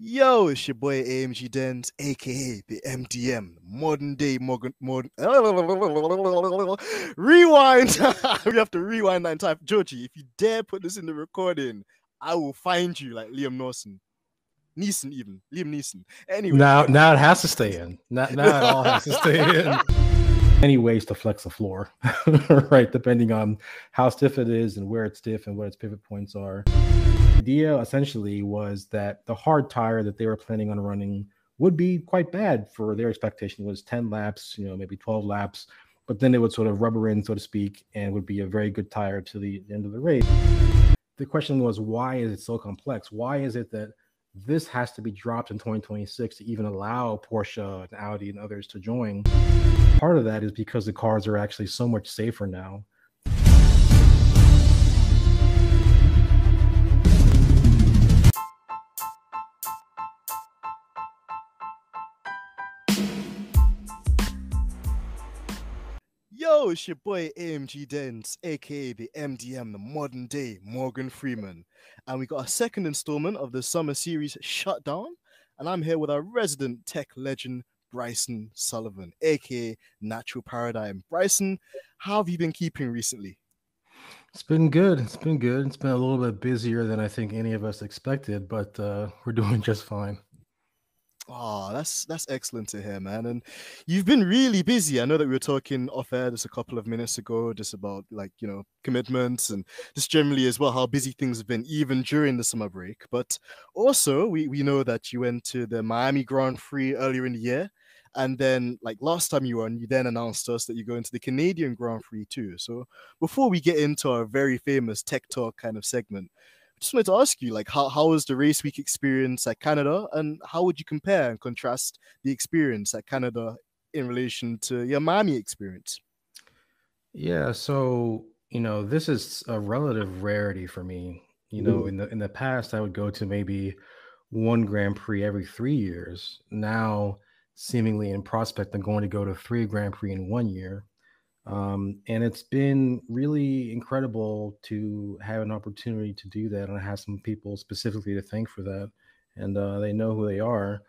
Yo, it's your boy AMG Dens, aka the MDM, modern day modern. Rewind. We have to rewind that entire. Georgie, if you dare put this in the recording, I will find you like Liam Neeson. Even Liam Neeson. Anyway, Now it has to stay in. Now it all has to stay in. Many ways to flex the floor, right? Depending on how stiff it is and where it's stiff and what its pivot points are. The idea essentially was that the hard tire that they were planning on running would be quite bad for their expectation. It was 10 laps, maybe 12 laps, but then it would sort of rubber in, so to speak, and would be a very good tire to the end of the race. The question was, why is it so complex? Why is it that this has to be dropped in 2026 to even allow Porsche and Audi and others to join? Part of that is because the cars are actually so much safer now. yo, it's your boy AMG Dens, aka the MDM, the modern day Morgan Freeman. And we got a second installment of the summer series Shutdown. And I'm here with our resident tech legend, Bryson Sullivan, aka Natural Paradigm. Bryson, how have you been keeping recently? It's been good. It's been good. It's been a little bit busier than I think any of us expected, but we're doing just fine. Oh, that's excellent to hear, man. And you've been really busy. I know that we were talking off air just a couple of minutes ago, just about commitments and just generally as well how busy things have been even during the summer break. But also we know that you went to the Miami Grand Prix earlier in the year. And then, like last time you were on, you then announced to us that you're going to the Canadian Grand Prix too. So before we get into our very famous tech talk kind of segment, just wanted to ask you, like, how was the race week experience at Canada, and how would you compare and contrast the experience at Canada in relation to your Miami experience? Yeah, so this is a relative rarity for me. In the past, I would go to maybe one Grand Prix every 3 years. Now, seemingly in prospect, I'm going to go to three Grand Prix in 1 year. And it's been really incredible to have an opportunity to do that. And I have some people specifically to thank for that. And they know who they are.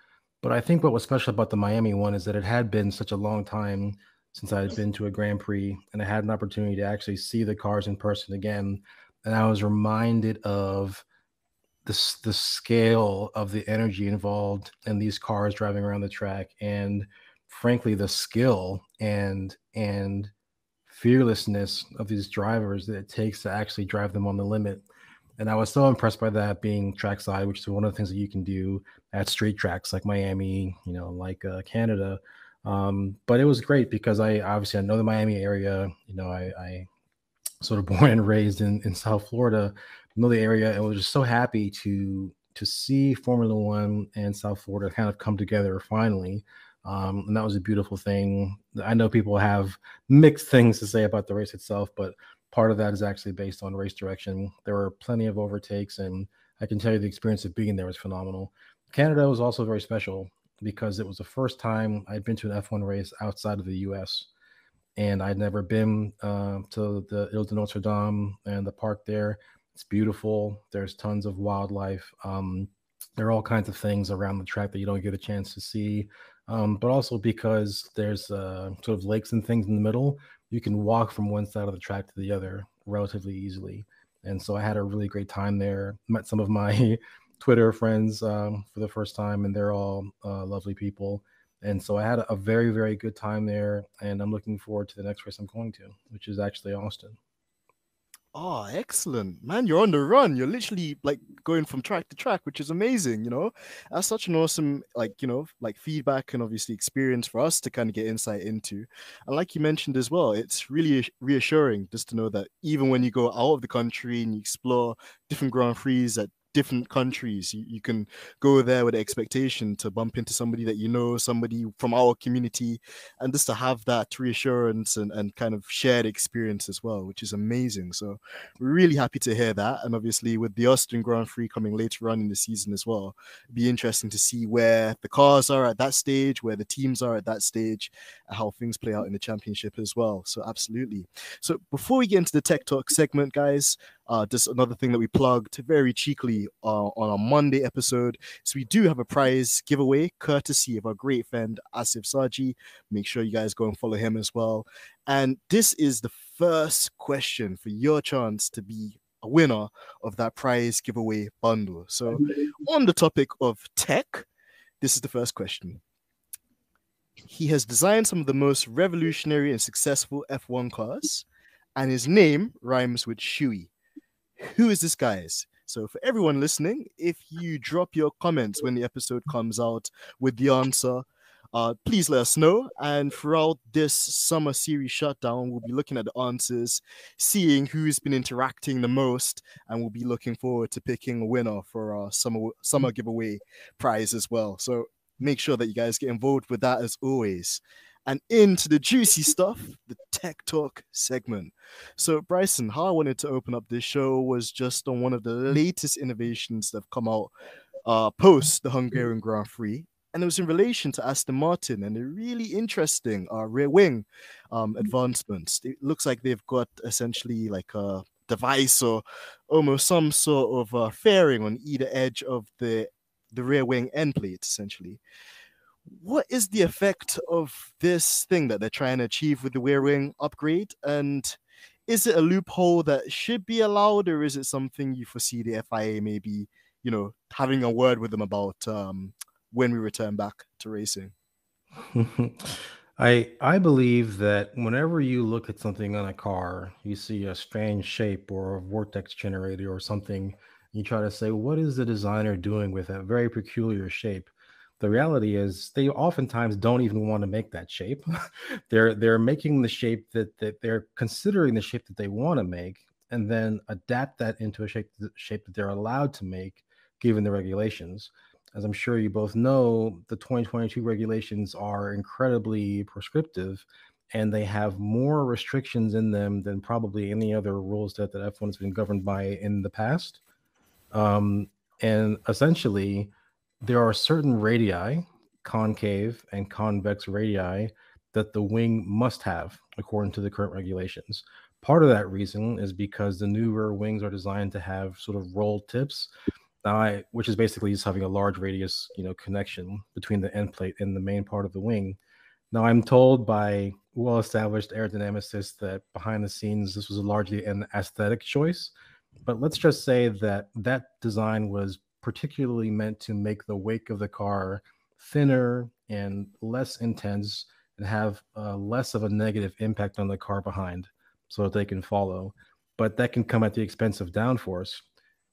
But I think what was special about the Miami one is that it had been such a long time since I had been to a Grand Prix, and I had an opportunity to actually see the cars in person again. And I was reminded of the scale of the energy involved in these cars driving around the track, and frankly, the skill and fearlessness of these drivers that it takes to actually drive them on the limit. And I was so impressed by that, being trackside, which is one of the things that you can do at street tracks like Miami, like Canada. But it was great because I know the Miami area. I sort of born and raised in South Florida, know the area, and was just so happy to see Formula One and South Florida kind of come together finally. And that was a beautiful thing. I know people have mixed things to say about the race itself, but part of that is actually based on race direction. There were plenty of overtakes, and I can tell you the experience of being there was phenomenal. Canada was also very special because it was the first time I'd been to an F1 race outside of the US. And I'd never been to the Ile de Notre Dame and the park there. It's beautiful. There's tons of wildlife. There are all kinds of things around the track that you don't get a chance to see. But also because there's sort of lakes and things in the middle, you can walk from one side of the track to the other relatively easily. And so I had a really great time there. Met some of my Twitter friends for the first time, and they're all lovely people. And so I had a very, very good time there, and I'm looking forward to the next race I'm going to, which is actually Austin. Oh, excellent, man! You're on the run. You're literally like going from track to track, which is amazing. That's such an awesome, like feedback and obviously experience for us to kind of get insight into. And like you mentioned as well, it's really reassuring just to know that even when you go out of the country and you explore different Grand Prix at different countries, you can go there with the expectation to bump into somebody that somebody from our community, and just to have that reassurance and kind of shared experience as well, which is amazing. So we're really happy to hear that. And obviously with the Austin Grand Prix coming later on in the season as well, it'd be interesting to see where the cars are at that stage, where the teams are at that stage, and how things play out in the championship as well. So absolutely. So before we get into the tech talk segment, guys, Just another thing that we plugged very cheekily on our Monday episode. So we do have a prize giveaway courtesy of our great friend Asif Saji. Make sure you guys go and follow him as well. And this is the first question for your chance to be a winner of that prize giveaway bundle. So on the topic of tech, this is the first question. He has designed some of the most revolutionary and successful F1 cars, and his name rhymes with Shui. Who is this, guys? So for everyone listening, if you drop your comments when the episode comes out with the answer, please let us know. And throughout this summer series shutdown, we'll be looking at the answers, seeing who's been interacting the most, and we'll be looking forward to picking a winner for our summer giveaway prize as well. So make sure that you guys get involved with that as always. And into the juicy stuff, the tech talk segment. So, Bryson, how I wanted to open up this show was just on one of the latest innovations that have come out post the Hungarian Grand Prix. And it was in relation to Aston Martin and a really interesting rear wing advancements. It looks like they've got essentially like a device or almost some sort of fairing on either edge of the rear wing end plate, essentially. What is the effect of this thing that they're trying to achieve with the rear wing upgrade? And is it a loophole that should be allowed, or is it something you foresee the FIA maybe, having a word with them about when we return back to racing? I believe that whenever you look at something on a car, you see a strange shape or a vortex generator or something, you try to say, what is the designer doing with that very peculiar shape? The reality is they oftentimes don't even want to make that shape. They're making the shape that they're considering the shape that they want to make, and then adapt that into a shape that they're allowed to make given the regulations. As I'm sure you both know, the 2022 regulations are incredibly prescriptive, and they have more restrictions in them than probably any other rules that F1 has been governed by in the past. And essentially, there are certain radii, concave and convex radii, that the wing must have according to the current regulations. Part of that reason is because the newer wings are designed to have sort of rolled tips, which is basically just having a large radius, connection between the end plate and the main part of the wing. Now, I'm told by well-established aerodynamicists that behind the scenes, this was largely an aesthetic choice. But let's just say that design was particularly meant to make the wake of the car thinner and less intense and have less of a negative impact on the car behind so that they can follow. But that can come at the expense of downforce.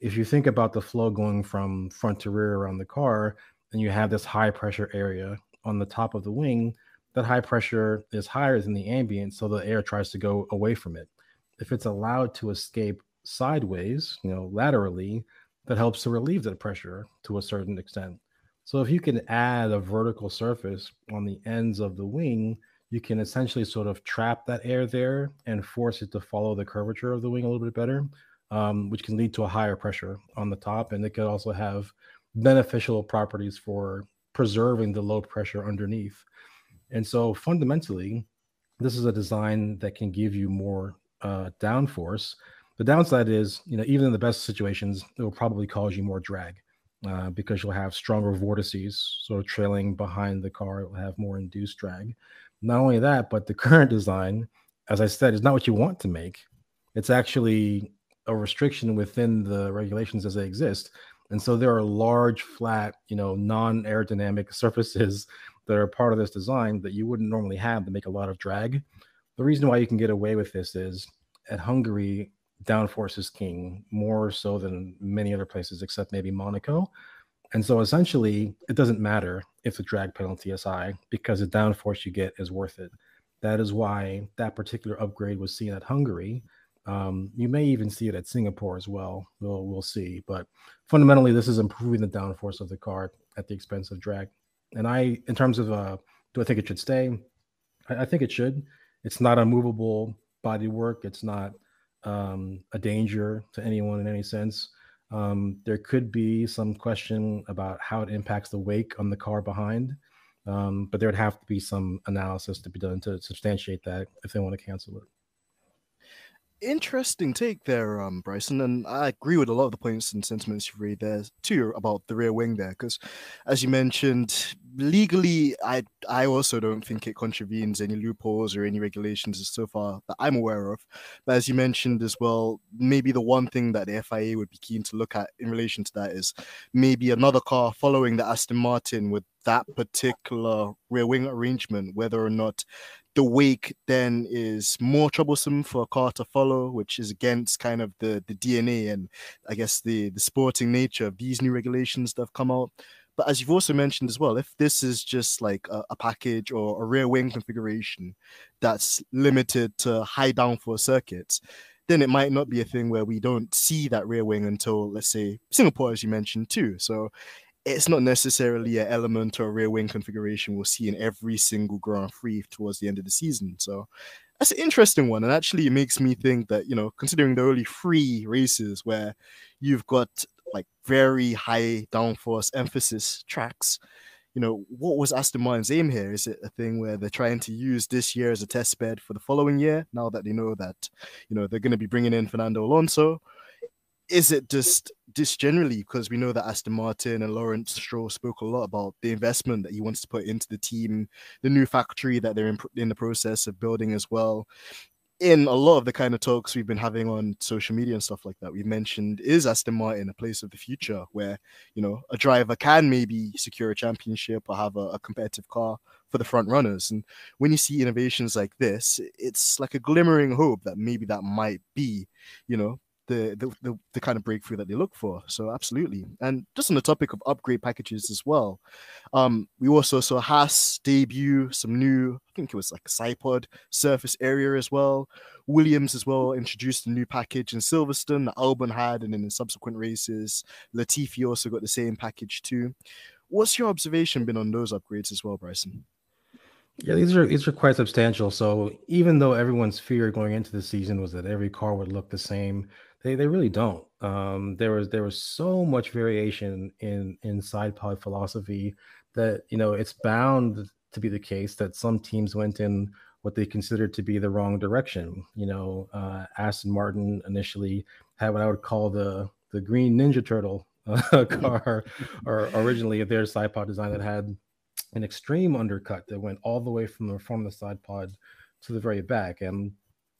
If you think about the flow going from front to rear around the car, and you have this high pressure area on the top of the wing, that high pressure is higher than the ambient, so the air tries to go away from it. If it's allowed to escape sideways, laterally, that helps to relieve that pressure to a certain extent. So if you can add a vertical surface on the ends of the wing, you can essentially sort of trap that air there and force it to follow the curvature of the wing a little bit better, which can lead to a higher pressure on the top. And it could also have beneficial properties for preserving the low pressure underneath. And so fundamentally, this is a design that can give you more downforce. The downside is, even in the best situations, it will probably cause you more drag because you'll have stronger vortices sort of trailing behind the car. It will have more induced drag. Not only that, but the current design, as I said, is not what you want to make. It's actually a restriction within the regulations as they exist. And so there are large, flat, non-aerodynamic surfaces that are part of this design that you wouldn't normally have to make a lot of drag. The reason why you can get away with this is at Hungary, downforce is king, more so than many other places except maybe Monaco. And so essentially, it doesn't matter if the drag penalty is high because the downforce you get is worth it. That is why that particular upgrade was seen at Hungary. You may even see it at Singapore as well. We'll see. But fundamentally, this is improving the downforce of the car at the expense of drag. And in terms of, do I think it should stay? I think it should. It's not a movable bodywork. It's not a danger to anyone in any sense. There could be some question about how it impacts the wake on the car behind, but there would have to be some analysis to be done to substantiate that if they want to cancel it. Interesting take there, Bryson, and I agree with a lot of the points and sentiments you've raised there too about the rear wing there, because as you mentioned, legally, I also don't think it contravenes any loopholes or any regulations so far that I'm aware of. But as you mentioned as well, maybe the one thing that the FIA would be keen to look at in relation to that is maybe another car following the Aston Martin with that particular rear wing arrangement, whether or not the wake then is more troublesome for a car to follow, which is against kind of the DNA and I guess the sporting nature of these new regulations that have come out. But as you've also mentioned as well, if this is just like a package or a rear wing configuration that's limited to high downforce circuits, then it might not be a thing where we don't see that rear wing until, let's say, Singapore, as you mentioned too. So it's not necessarily an element or a rear wing configuration we'll see in every single Grand Prix towards the end of the season. So that's an interesting one. And actually, it makes me think that, considering the only three races where you've got like very high downforce emphasis tracks, what was Aston Martin's aim here? Is it a thing where they're trying to use this year as a test bed for the following year now that they know that, they're going to be bringing in Fernando Alonso? Is it just generally because we know that Aston Martin and Lawrence Stroll spoke a lot about the investment that he wants to put into the team, the new factory that they're in the process of building as well. In a lot of the kind of talks we've been having on social media and stuff like that, we mentioned is Aston Martin a place of the future where a driver can maybe secure a championship or have a competitive car for the front runners. And when you see innovations like this, it's like a glimmering hope that maybe that might be, you know, the kind of breakthrough that they look for. So absolutely. And just on the topic of upgrade packages as well, we also saw Haas debut some new, I think it was like a side pod surface area as well. Williams as well introduced a new package in Silverstone that Albon had, and then in subsequent races, Latifi also got the same package too. What's your observation been on those upgrades as well, Bryson? Yeah, these are quite substantial. So even though everyone's fear going into the season was that every car would look the same, they really don't. There was so much variation in side pod philosophy that it's bound to be the case that some teams went in what they considered to be the wrong direction. Aston Martin initially had what I would call the Green Ninja Turtle car, or originally their side pod design that had an extreme undercut that went all the way from the front of the side pod to the very back. And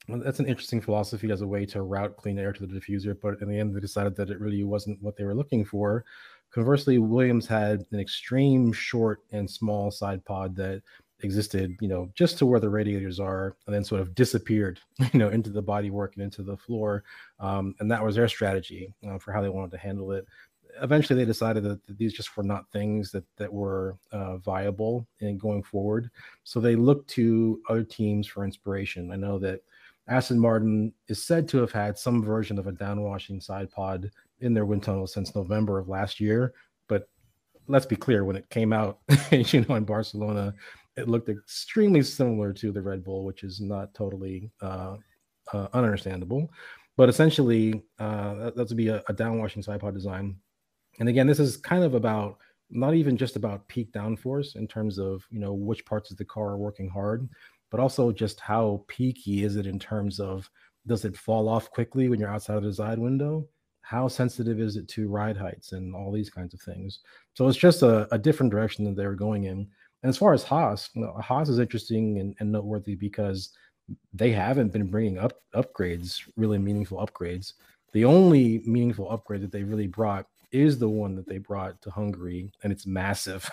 that's an interesting philosophy as a way to route clean air to the diffuser. But in the end, they decided that it really wasn't what they were looking for. Conversely, Williams had an extreme short and small side pod that existed, just to where the radiators are, and then sort of disappeared, into the bodywork and into the floor. And that was their strategy for how they wanted to handle it. Eventually they decided that these just were not things that were viable in going forward. So they looked to other teams for inspiration. I know that Aston Martin is said to have had some version of a downwashing side pod in their wind tunnel since November of last year. But let's be clear, when it came out, in Barcelona, it looked extremely similar to the Red Bull, which is not totally ununderstandable. But essentially, that would be a downwashing side pod design. And again, this is kind of about not even just about peak downforce in terms of, which parts of the car are working hard, but also just how peaky is it in terms of, does it fall off quickly when you're outside of the side window? How sensitive is it to ride heights and all these kinds of things? So it's just a different direction that they're going in. And as far as Haas, Haas is interesting and noteworthy because they haven't been bringing up upgrades, really meaningful upgrades. The only meaningful upgrade that they really brought is the one that they brought to Hungary, and it's massive.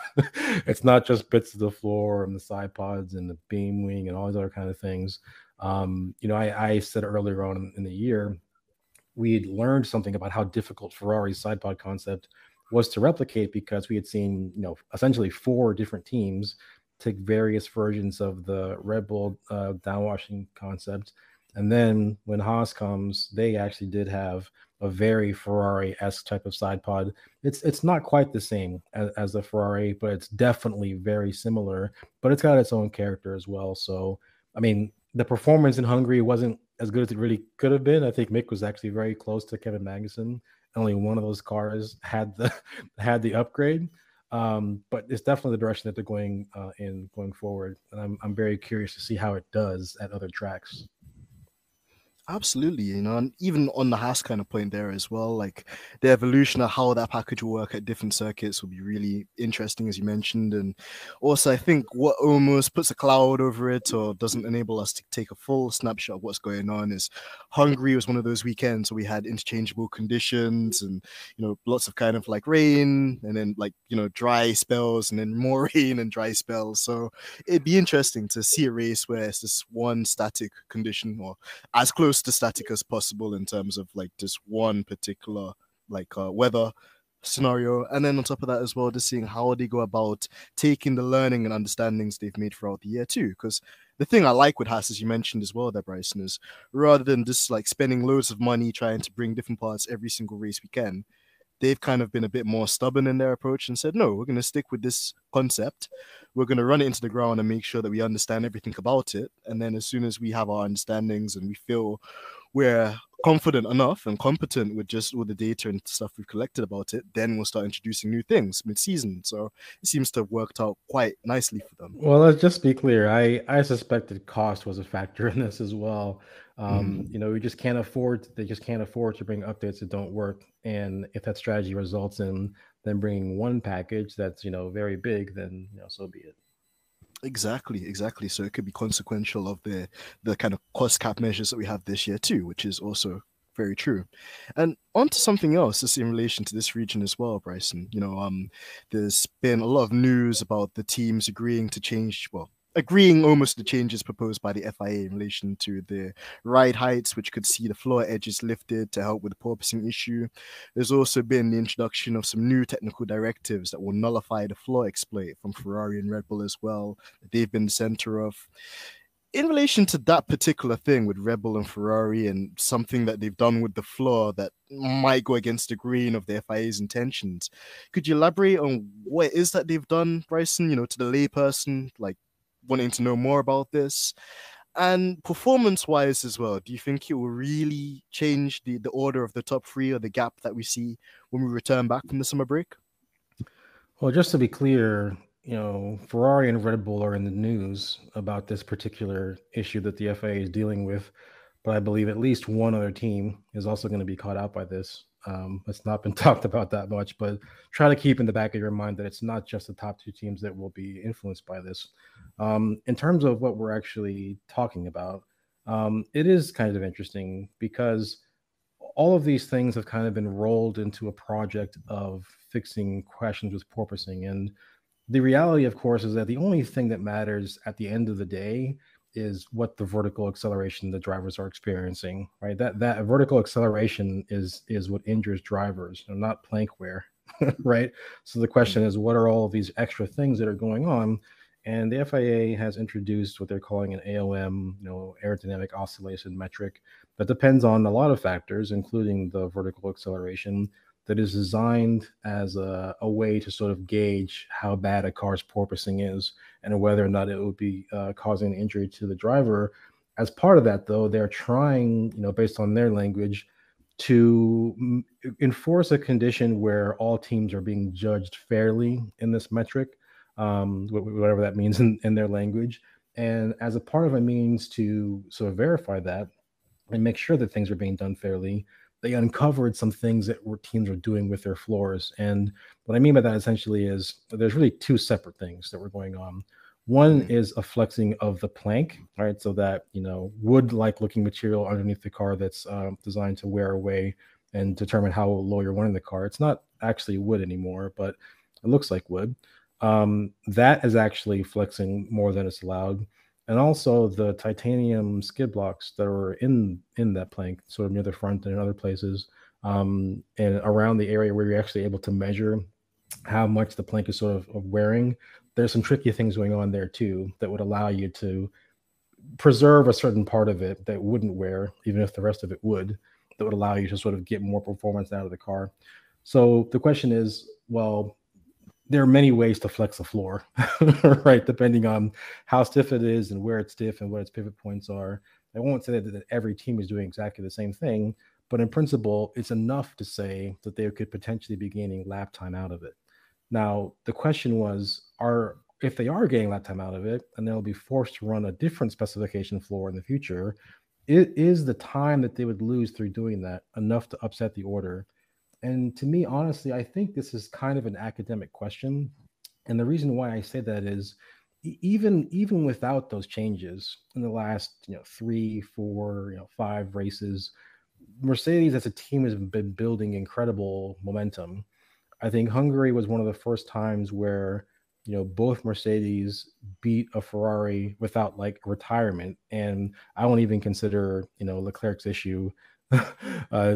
It's not just bits of the floor and the side pods and the beam wing and all these other kind of things. I said earlier on in the year, we had learned something about how difficult Ferrari's side pod concept was to replicate because we had seen, essentially 4 different teams take various versions of the Red Bull downwashing concept. And then when Haas comes, they actually did have a very Ferrari-esque type of side pod. It's not quite the same as the Ferrari, but it's definitely very similar. But it's got its own character as well. So, I mean, the performance in Hungary wasn't as good as it really could have been. I think Mick was actually very close to Kevin Magnussen. Only one of those cars had the upgrade. But it's definitely the direction that they're going going forward. And I'm very curious to see how it does at other tracks. Absolutely, you know, and even on the Haas kind of point there as well, like the evolution of how that package will work at different circuits will be really interesting, as you mentioned. And also, I think what almost puts a cloud over it or doesn't enable us to take a full snapshot of what's going on is Hungary was one of those weekends where we had interchangeable conditions and, you know, lots of kind of like rain and then like, you know, dry spells and then more rain and dry spells. So it'd be interesting to see a race where it's this one static condition or as close to static as possible in terms of like just one particular like weather scenario, and then on top of that as well, just seeing how they go about taking the learning and understandings they've made throughout the year too. Because the thing I like with Haas, as you mentioned as well, there Bryson, is rather than just like spending loads of money trying to bring different parts every single race we can, they've kind of been a bit more stubborn in their approach and said, no, we're going to stick with this concept. We're going to run it into the ground and make sure that we understand everything about it. And then as soon as we have our understandings and we feel we're confident enough and competent with just all the data and stuff we've collected about it, then we'll start introducing new things mid-season. So it seems to have worked out quite nicely for them. Well, let's just be clear. I suspected cost was a factor in this as well. Mm. You know, we just can't afford. They just can't afford to bring updates that don't work. And if that strategy results in them bringing one package that's very big, then so be it. Exactly, exactly. So it could be consequential of the kind of cost cap measures that we have this year too, which is also very true. And on to something else, just in relation to this region as well, Bryson. There's been a lot of news about the teams agreeing to change, well, agreeing almost the changes proposed by the FIA in relation to the ride heights, which could see the floor edges lifted to help with the porpoising issue. There's also been the introduction of some new technical directives that will nullify the floor exploit from Ferrari and Red Bull as well. They've been the center of. In relation to that particular thing with Red Bull and Ferrari and something that they've done with the floor that might go against the grain of the FIA's intentions, could you elaborate on what it is that they've done, Bryson, to the layperson, like wanting to know more about this? And performance wise as well, do you think it will really change the order of the top three or the gap that we see when we return back from the summer break? Well, just to be clear, Ferrari and Red Bull are in the news about this particular issue that the FIA is dealing with, but I believe at least one other team is also going to be caught out by this. It's not been talked about that much, but try to keep in the back of your mind that it's not just the top two teams that will be influenced by this. In terms of what we're actually talking about, it is kind of interesting because all of these things have kind of been rolled into a project of fixing questions with porpoising. And the reality, of course, is that the only thing that matters at the end of the day is what the vertical acceleration the drivers are experiencing, right? That vertical acceleration is what injures drivers, not plank wear, right? So the question is, what are all of these extra things that are going on? And the FIA has introduced what they're calling an AOM, aerodynamic oscillation metric, that depends on a lot of factors, including the vertical acceleration, that is designed as a way to sort of gauge how bad a car's porpoising is and whether or not it would be causing injury to the driver. As part of that, though, they're trying, based on their language, to enforce a condition where all teams are being judged fairly in this metric, whatever that means in their language. And as a part of a means to sort of verify that and make sure that things are being done fairly, they uncovered some things that teams are doing with their floors. And what I mean by that essentially is there's really two separate things that were going on. One is a flexing of the plank, right? So that, wood-like looking material underneath the car that's designed to wear away and determine how low you're wanting the car. It's not actually wood anymore, but it looks like wood. That is actually flexing more than it's allowed. And also the titanium skid blocks that are in that plank, sort of near the front and in other places, and around the area where you're actually able to measure how much the plank is sort of wearing. There's some tricky things going on there too that would allow you to preserve a certain part of it that wouldn't wear, even if the rest of it would, that would allow you to sort of get more performance out of the car. So the question is, well, there are many ways to flex a floor, right? Depending on how stiff it is and where it's stiff and what its pivot points are. I won't say that every team is doing exactly the same thing, but in principle, it's enough to say that they could potentially be gaining lap time out of it. Now, the question was, if they are getting lap time out of it and they'll be forced to run a different specification floor in the future, Is the time that they would lose through doing that enough to upset the order? And to me, honestly, I think this is kind of an academic question. And the reason why I say that is even without those changes in the last, 3, 4, 5 races, Mercedes as a team has been building incredible momentum. I think Hungary was one of the first times where both Mercedes beat a Ferrari without like retirement, and I don't even consider Leclerc's issue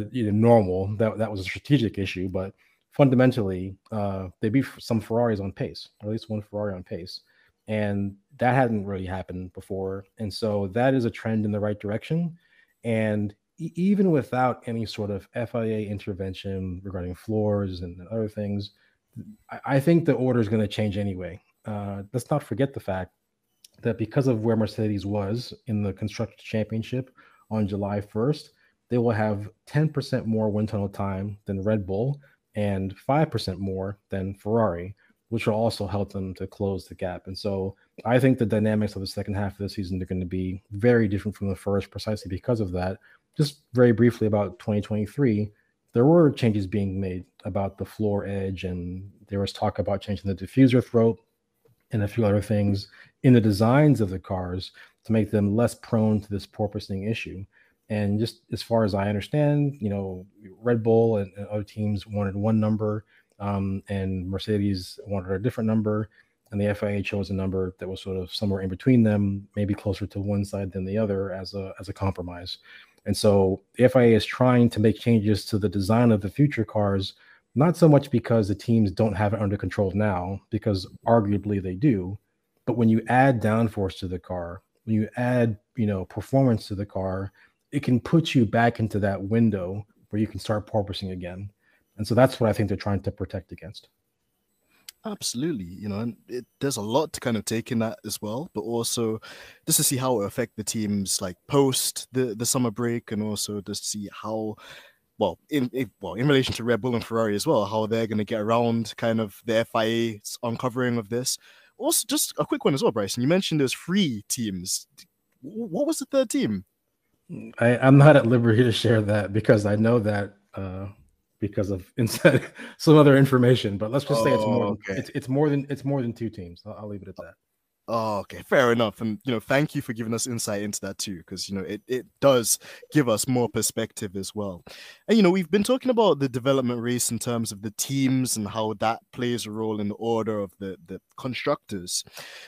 normal. That was a strategic issue, but fundamentally, they beat some Ferraris on pace, or at least one Ferrari on pace, and that hadn't really happened before. And so that is a trend in the right direction. And even without any sort of FIA intervention regarding floors and other things, I think the order is going to change anyway. Let's not forget the fact that because of where Mercedes was in the Constructors' Championship on July 1st, they will have 10% more wind tunnel time than Red Bull and 5% more than Ferrari, which will also help them to close the gap. And so I think the dynamics of the second half of the season are going to be very different from the first, precisely because of that. Just very briefly about 2023, there were changes being made about the floor edge, and there was talk about changing the diffuser throat and a few other things in the designs of the cars to make them less prone to this porpoising issue. And just as far as I understand, Red Bull and other teams wanted one number, and Mercedes wanted a different number, and the FIA chose a number that was sort of somewhere in between them, maybe closer to one side than the other as a compromise. And so the FIA is trying to make changes to the design of the future cars, not so much because the teams don't have it under control now, because arguably they do. But when you add downforce to the car, when you add, performance to the car, it can put you back into that window where you can start porpoising again. And so that's what I think they're trying to protect against. Absolutely, and there's a lot to kind of take in that as well, but also just to see how it will affect the teams like post the summer break, and also just see how in relation to Red Bull and Ferrari as well, how they're going to get around kind of the FIA's uncovering of this. Also, just a quick one as well, Bryson. You mentioned there's 3 teams. What was the third team? I'm not at liberty to share that because I know that because of inside some other information. But let's just say it's more than Okay. it's more than 2 teams. I'll leave it at that. Oh, okay, fair enough. And thank you for giving us insight into that too, because it does give us more perspective as well. And we've been talking about the development race in terms of the teams and how that plays a role in the order of the constructors.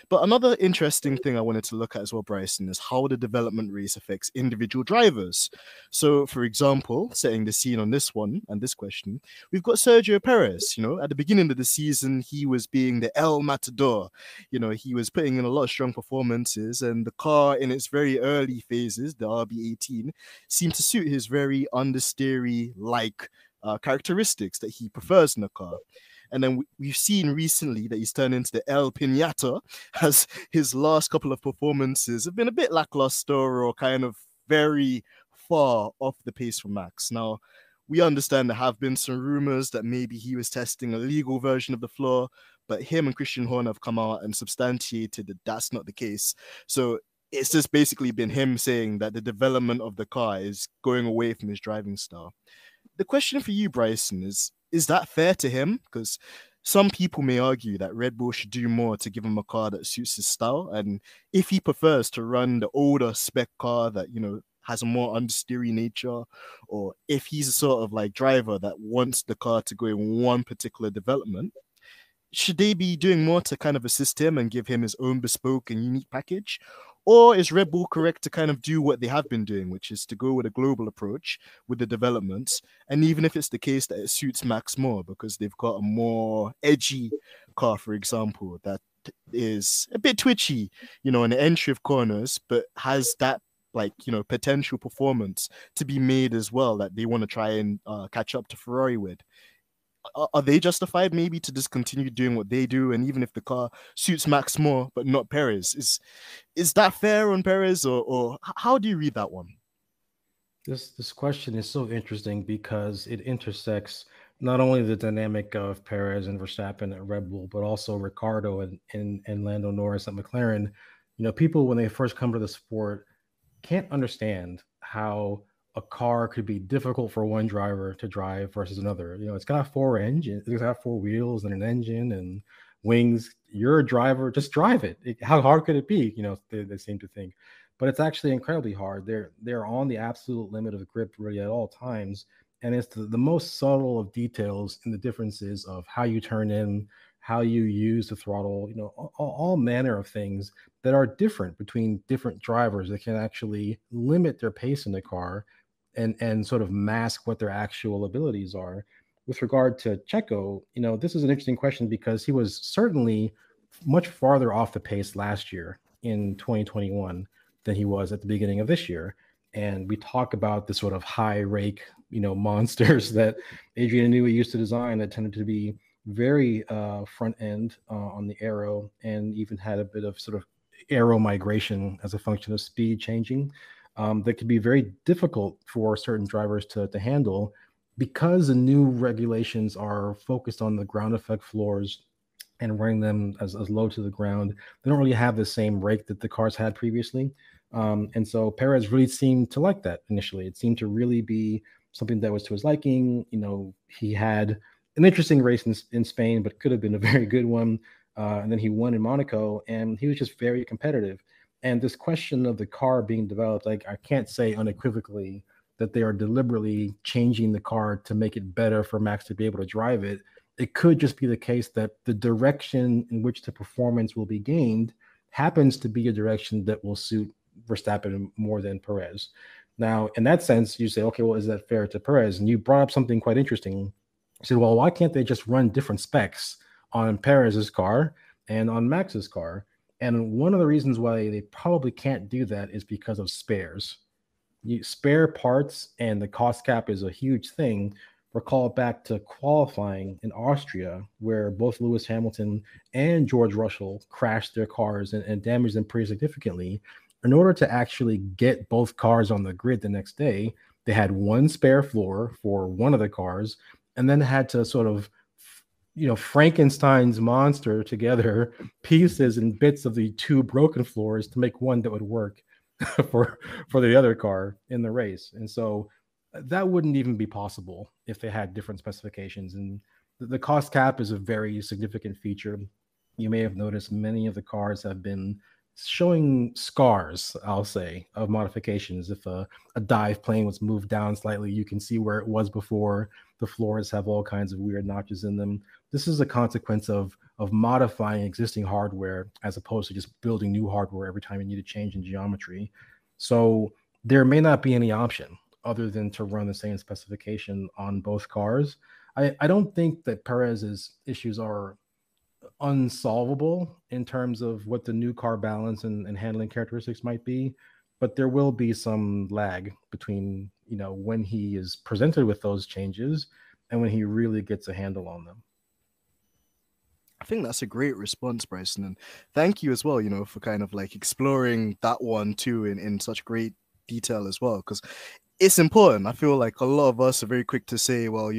But another interesting thing I wanted to look at as well, Bryson, is how the development race affects individual drivers. So, for example, setting the scene on this one and this question, we've got Sergio Perez. At the beginning of the season, he was being the El Matador. He was putting in a lot of strong performances, and the car in its very early phases, the RB18, seemed to suit his very understeery-like characteristics that he prefers in a car. And then we've seen recently that he's turned into the El Pinata, as his last couple of performances have been a bit lackluster or kind of very far off the pace from Max. Now, we understand there have been some rumors that maybe he was testing a legal version of the floor, but him and Christian Horner have come out and substantiated that that's not the case. So it's just basically been him saying that the development of the car is going away from his driving style. The question for you, Bryson, is that fair to him? Because some people may argue that Red Bull should do more to give him a car that suits his style. And if he prefers to run the older spec car that, has a more understeery nature, or if he's a sort of like driver that wants the car to go in one particular development, should they be doing more to kind of assist him and give him his own bespoke and unique package? Or is Red Bull correct to kind of do what they have been doing, which is to go with a global approach with the developments? And even if it's the case that it suits Max more because they've got a more edgy car, for example, that is a bit twitchy, in the entry of corners, but has that potential performance to be made as well that they want to try and catch up to Ferrari with. Are they justified maybe to just continue doing what they do? And even if the car suits Max more, but not Perez, is that fair on Perez, or how do you read that one? This question is so interesting because it intersects not only the dynamic of Perez and Verstappen at Red Bull, but also Ricardo and Lando Norris at McLaren. People, when they first come to the sport, can't understand how a car could be difficult for one driver to drive versus another. It's got it's got four wheels and an engine and wings. You're a driver, just drive it. How hard could it be? They seem to think, but it's actually incredibly hard. They're on the absolute limit of grip really at all times, and it's the most subtle of details in the differences of how you turn in, how you use the throttle. All manner of things that are different between different drivers that can actually limit their pace in the car and sort of mask what their actual abilities are. With regard to Checo, this is an interesting question because he was certainly much farther off the pace last year in 2021 than he was at the beginning of this year. And we talk about the sort of high rake, monsters that Adrian Newey used to design that tended to be very front end on the aero, and even had a bit of sort of aero migration as a function of speed changing. That could be very difficult for certain drivers to handle because the new regulations are focused on the ground effect floors and running them as low to the ground. They don't really have the same rake that the cars had previously. And so Perez really seemed to like that initially. It seemed to really be something that was to his liking. He had an interesting race in Spain, but could have been a very good one. And then he won in Monaco, and he was just very competitive. And this question of the car being developed, like, I can't say unequivocally that they are deliberately changing the car to make it better for Max to be able to drive it. It could just be the case that the direction in which the performance will be gained happens to be a direction that will suit Verstappen more than Perez. Now, in that sense, you say, okay, well, is that fair to Perez? And you brought up something quite interesting. You said, well, why can't they just run different specs on Perez's car and on Max's car? And one of the reasons why they probably can't do that is because of spares. Spare parts and the cost cap is a huge thing. Recall back to qualifying in Austria, where both Lewis Hamilton and George Russell crashed their cars and damaged them pretty significantly. In order to actually get both cars on the grid the next day, they had one spare floor for one of the cars, and then had to sort of Frankenstein's monster together pieces and bits of the two broken floors to make one that would work for the other car in the race. And so that wouldn't even be possible if they had different specifications. And the cost cap is a very significant feature. You may have noticed many of the cars have been showing scars, I'll say, of modifications. If a dive plane was moved down slightly, you can see where it was before. The floors have all kinds of weird notches in them. This is a consequence of modifying existing hardware as opposed to just building new hardware every time you need a change in geometry. So there may not be any option other than to run the same specification on both cars. I don't think that Perez's issues are unsolvable in terms of what the new car balance and handling characteristics might be, but there will be some lag between when he is presented with those changes and when he really gets a handle on them. I think that's a great response, Bryson, and thank you as well, for kind of like exploring that one too in such great detail as well, because it's important. I feel like a lot of us are very quick to say, well,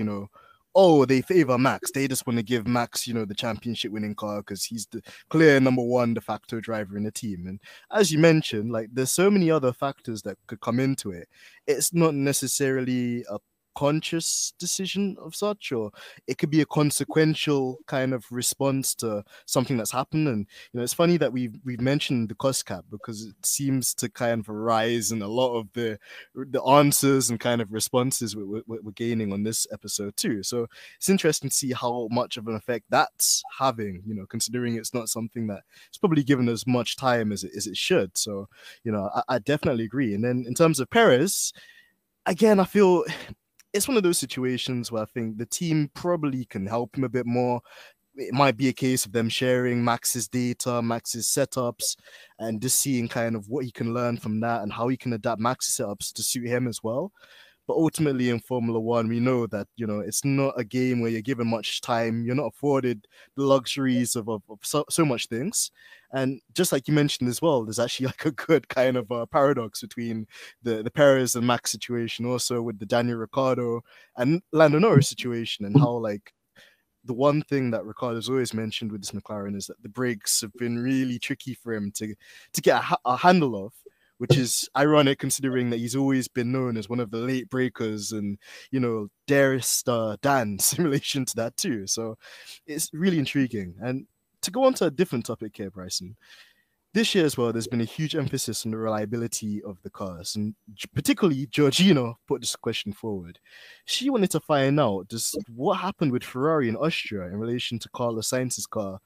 oh, they favor Max. They just want to give Max, the championship winning car because he's the clear number one de facto driver in the team. And as you mentioned, like, there's so many other factors that could come into it. It's not necessarily a conscious decision of such, or it could be a consequential kind of response to something that's happened. And it's funny that we've mentioned the cost cap because it seems to kind of arise in a lot of the answers and kind of responses we're gaining on this episode too. So it's interesting to see how much of an effect that's having, considering it's not something that it's probably given as much time as it should. So I definitely agree. And then in terms of Perez, again, I feel it's one of those situations where I think the team probably can help him a bit more. It might be a case of them sharing Max's data, Max's setups, and just seeing kind of what he can learn from that and how he can adapt Max's setups to suit him as well. But ultimately in Formula One, we know that, it's not a game where you're given much time. You're not afforded the luxuries of so much things. And just like you mentioned as well, there's actually like a good kind of paradox between the Perez and Max situation, also with the Daniel Ricciardo and Lando Norris situation, and how like the one thing that Ricciardo's always mentioned with this McLaren is that the brakes have been really tricky for him to get a handle of. which is ironic considering that he's always been known as one of the late breakers and, dearest Dans in relation to that too. So it's really intriguing. And to go on to a different topic here, Bryson, this year as well, there's been a huge emphasis on the reliability of the cars, and particularly Georgina put this question forward. She wanted to find out just what happened with Ferrari in Austria in relation to Carlos Sainz's car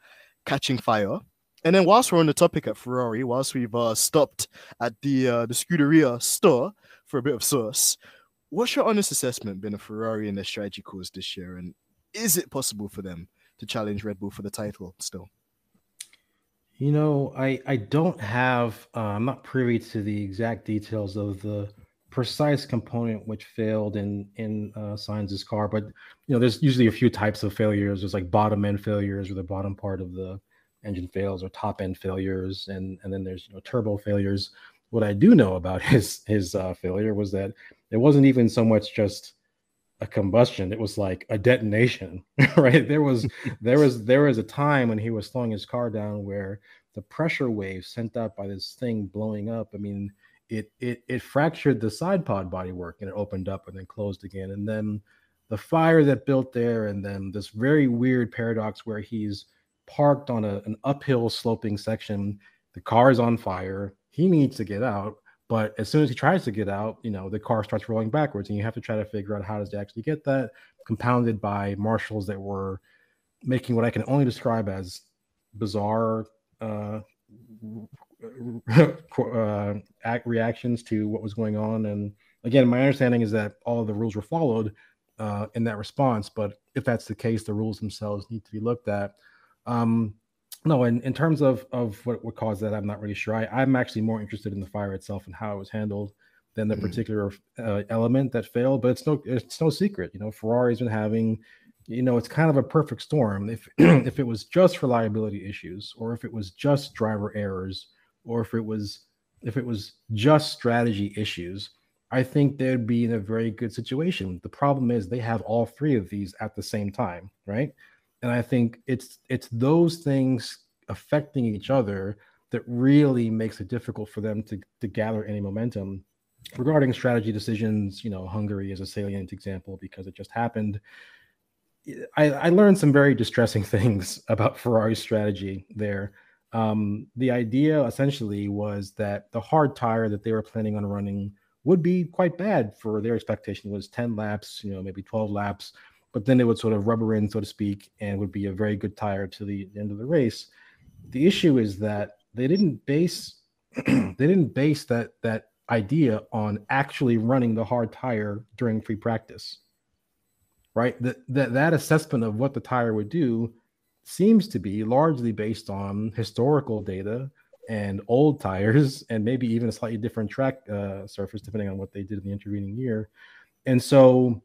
catching fire. And then, whilst we're on the topic at Ferrari, whilst we've stopped at the Scuderia store for a bit of sauce, what's your honest assessment been of Ferrari and their strategy course this year, and is it possible for them to challenge Red Bull for the title still? I don't have, I'm not privy to the exact details of the precise component which failed in Sainz's car, but there's usually a few types of failures. There's like bottom end failures, where the bottom part of the engine fails, or top end failures, and then there's turbo failures. What I do know about his failure was that it wasn't even so much just a combustion, it was like a detonation. Right, there was a time when he was slowing his car down where the pressure wave sent out by this thing blowing up, I mean, it fractured the side pod bodywork, and it opened up and then closed again. And then the fire that built there, and then this very weird paradox where he's parked on an uphill sloping section, the car is on fire, he needs to get out, but as soon as he tries to get out, the car starts rolling backwards, and you have to try to figure out how does he actually get that, compounded by marshals that were making what I can only describe as bizarre reactions to what was going on. And again, my understanding is that all of the rules were followed in that response, but if that's the case, the rules themselves need to be looked at. No, in terms of what caused that, I'm not really sure. I'm actually more interested in the fire itself and how it was handled than the particular element that failed. But it's no secret. Ferrari's been having, it's kind of a perfect storm. If if it was just reliability issues, or if it was just driver errors, or if it was just strategy issues, I think they'd be in a very good situation. The problem is they have all three of these at the same time, right? And I think it's those things affecting each other that really makes it difficult for them to gather any momentum. Regarding strategy decisions, Hungary is a salient example because it just happened. I learned some very distressing things about Ferrari's strategy there. The idea essentially was that the hard tire that they were planning on running would be quite bad. For their expectation was 10 laps, maybe 12 laps, but then it would sort of rubber in, so to speak, and would be a very good tire to the end of the race. The issue is that they didn't base that idea on actually running the hard tire during free practice, right? That assessment of what the tire would do seems to be largely based on historical data and old tires, and maybe even a slightly different track surface, depending on what they did in the intervening year. And so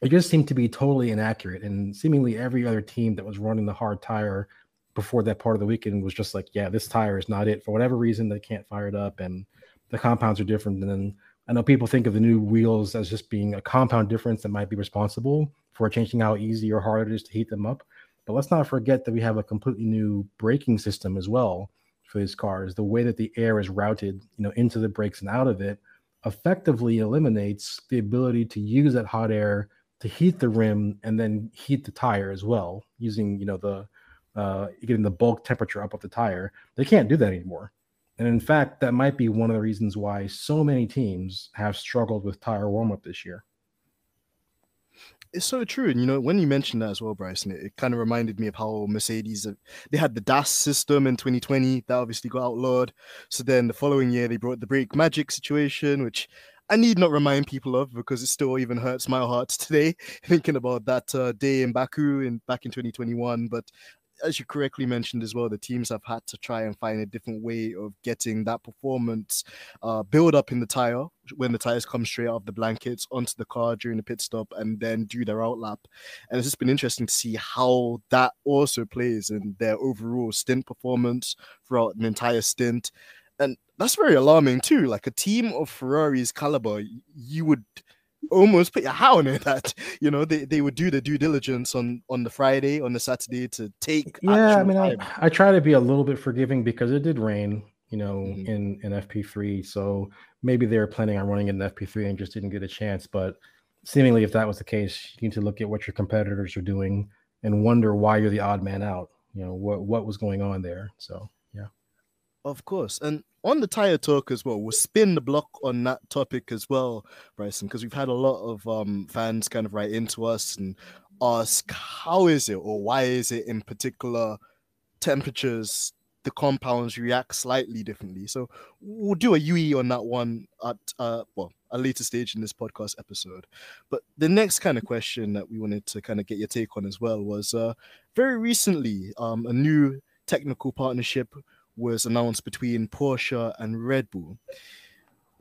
it just seemed to be totally inaccurate. And seemingly every other team that was running the hard tire before that part of the weekend was just like, yeah, this tire is not it. For whatever reason, they can't fire it up, and the compounds are different. And then I know people think of the new wheels as just being a compound difference that might be responsible for changing how easy or hard it is to heat them up. But let's not forget that we have a completely new braking system as well for these cars. The way that the air is routed, into the brakes and out of it effectively eliminates the ability to use that hot air to heat the rim and then heat the tire as well, using getting the bulk temperature up of the tire. They can't do that anymore. And in fact, that might be one of the reasons why so many teams have struggled with tire warm-up this year. It's so true. And when you mentioned that as well, Bryson, it kind of reminded me of how Mercedes, they had the DAS system in 2020 that obviously got outlawed. So then the following year, they brought the brake magic situation, which I need not remind people of because it still even hurts my heart today thinking about that day in Baku back in 2021. But as you correctly mentioned as well, the teams have had to try and find a different way of getting that performance build up in the tire when the tires come straight off the blankets onto the car during the pit stop and then do their outlap. And it's just been interesting to see how that also plays in their overall stint performance throughout an entire stint. And that's very alarming too. Like a team of Ferrari's caliber, you would almost put your hat on it that they would do the due diligence on the Friday, on the Saturday to take. Yeah, I mean, I try to be a little bit forgiving because it did rain, Mhm. in FP3. So maybe they were planning on running it in FP3 and just didn't get a chance. But seemingly, if that was the case, you need to look at what your competitors are doing and wonder why you're the odd man out. What was going on there. So yeah. Of course. And on the tire talk as well, we'll spin the block on that topic as well, Bryson, because we've had a lot of fans kind of write into us and ask how is it or why is it in particular temperatures the compounds react slightly differently. So we'll do a UE on that one at a later stage in this podcast episode. But the next kind of question that we wanted to kind of get your take on as well was very recently a new technical partnership was announced between Porsche and Red Bull.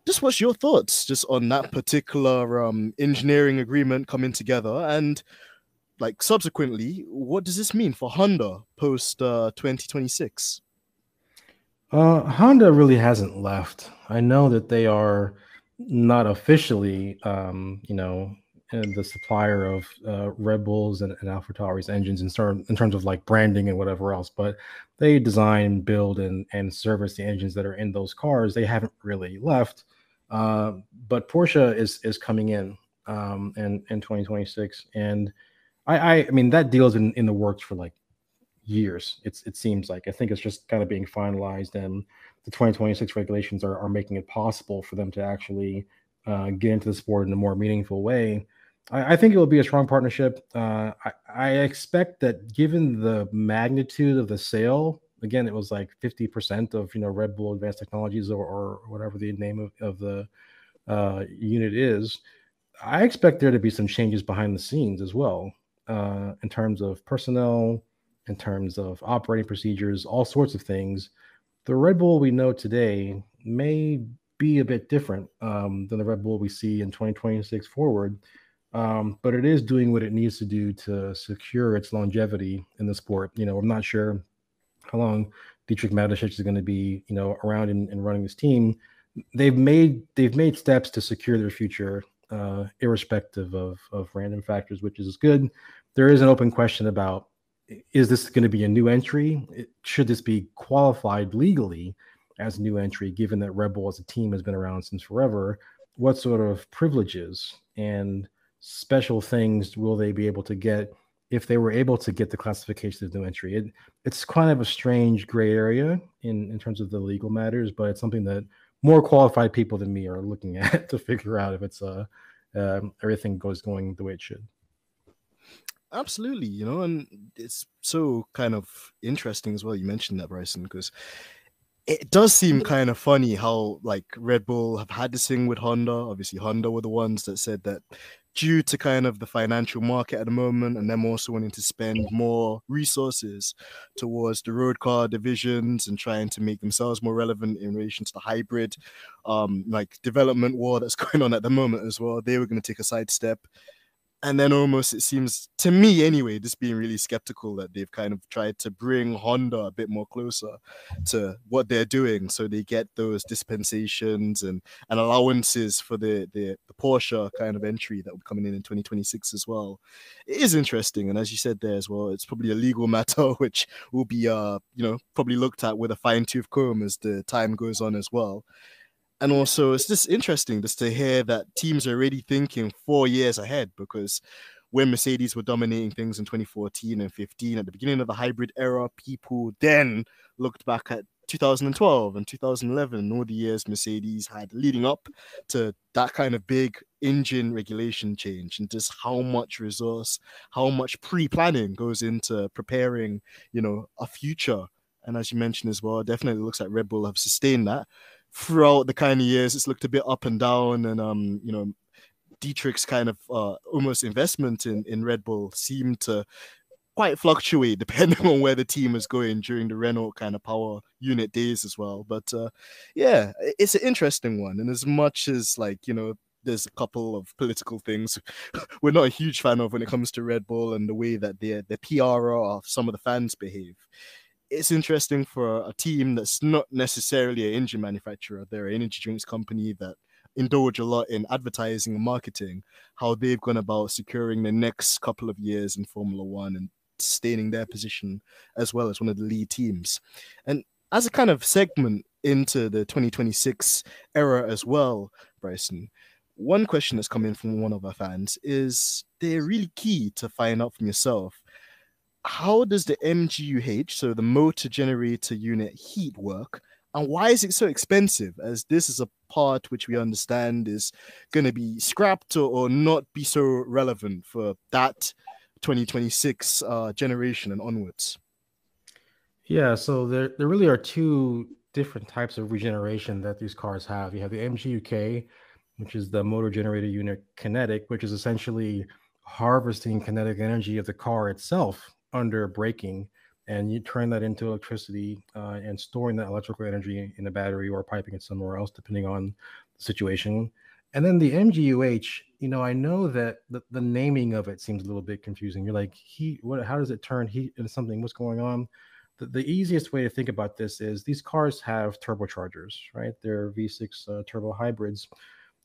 Just what's your thoughts just on that particular engineering agreement coming together, and like subsequently, what does this mean for Honda post 2026? Honda really hasn't left. I know that they are not officially, the supplier of Red Bulls and AlphaTauri's engines in terms of like branding and whatever else, but they design, build, and service the engines that are in those cars. They haven't really left. But Porsche is coming in 2026, and I mean that deal's in the works for like years. It seems like I think it's just kind of being finalized, and the 2026 regulations are making it possible for them to actually get into the sport in a more meaningful way. I think it will be a strong partnership. I expect that given the magnitude of the sale, again, it was like 50% of Red Bull Advanced Technologies or whatever the name of the unit is. I expect there to be some changes behind the scenes as well, in terms of personnel, in terms of operating procedures, all sorts of things. The Red Bull we know today may be a bit different than the Red Bull we see in 2026 forward, but it is doing what it needs to do to secure its longevity in the sport. I'm not sure how long Dietrich Mateschitz is going to be, around and running this team. They've made steps to secure their future, irrespective of random factors, which is good. There is an open question about, is this going to be a new entry? Should this be qualified legally as a new entry, given that Red Bull as a team has been around since forever? What sort of privileges and special things will they be able to get if they were able to get the classification of new entry? It's kind of a strange gray area in terms of the legal matters, but it's something that more qualified people than me are looking at to figure out if it's everything going the way it should. Absolutely, and it's so kind of interesting as well. You mentioned that, Bryson, because it does seem kind of funny how like Red Bull have had this thing with Honda. Obviously, Honda were the ones that said that due to kind of the financial market at the moment and them also wanting to spend more resources towards the road car divisions and trying to make themselves more relevant in relation to the hybrid like development war that's going on at the moment as well. They were going to take a sidestep. And then almost it seems to me anyway, just being really skeptical that they've kind of tried to bring Honda a bit more closer to what they're doing, so they get those dispensations and allowances for the Porsche kind of entry that will be coming in 2026 as well. It is interesting, and as you said there as well, it's probably a legal matter which will be probably looked at with a fine tooth comb as the time goes on as well. And also, it's just interesting just to hear that teams are already thinking 4 years ahead, because when Mercedes were dominating things in 2014 and 15, at the beginning of the hybrid era, people then looked back at 2012 and 2011 and all the years Mercedes had leading up to that kind of big engine regulation change, and just how much resource, how much pre-planning goes into preparing, a future. And as you mentioned as well, definitely looks like Red Bull have sustained that throughout the kind of years. It's looked a bit up and down, and Dietrich's kind of almost investment in Red Bull seemed to quite fluctuate depending on where the team is going during the Renault kind of power unit days as well. But yeah, it's an interesting one, and as much as there's a couple of political things we're not a huge fan of when it comes to Red Bull and the way that their PR of some of the fans behave. It's interesting for a team that's not necessarily an engine manufacturer. They're an energy drinks company that indulge a lot in advertising and marketing, how they've gone about securing the next couple of years in Formula One and sustaining their position as well as one of the lead teams. And as a kind of segment into the 2026 era as well, Bryson. One question that's coming from one of our fans is they're really key to find out from yourself. How does the MGU-H, so the motor generator unit heat work? And why is it so expensive? As this is a part which we understand is going to be scrapped or not be so relevant for that 2026 generation and onwards. Yeah, so there really are two different types of regeneration that these cars have. You have the MGU-K, which is the motor generator unit kinetic, which is essentially harvesting kinetic energy of the car itself under braking, and you turn that into electricity and storing that electrical energy in a battery or piping it somewhere else, depending on the situation. And then the MGU-H, I know that the naming of it seems a little bit confusing. You're like, heat, what? How does it turn heat into something? What's going on? The easiest way to think about this is these cars have turbochargers, right? They're V6 turbo hybrids.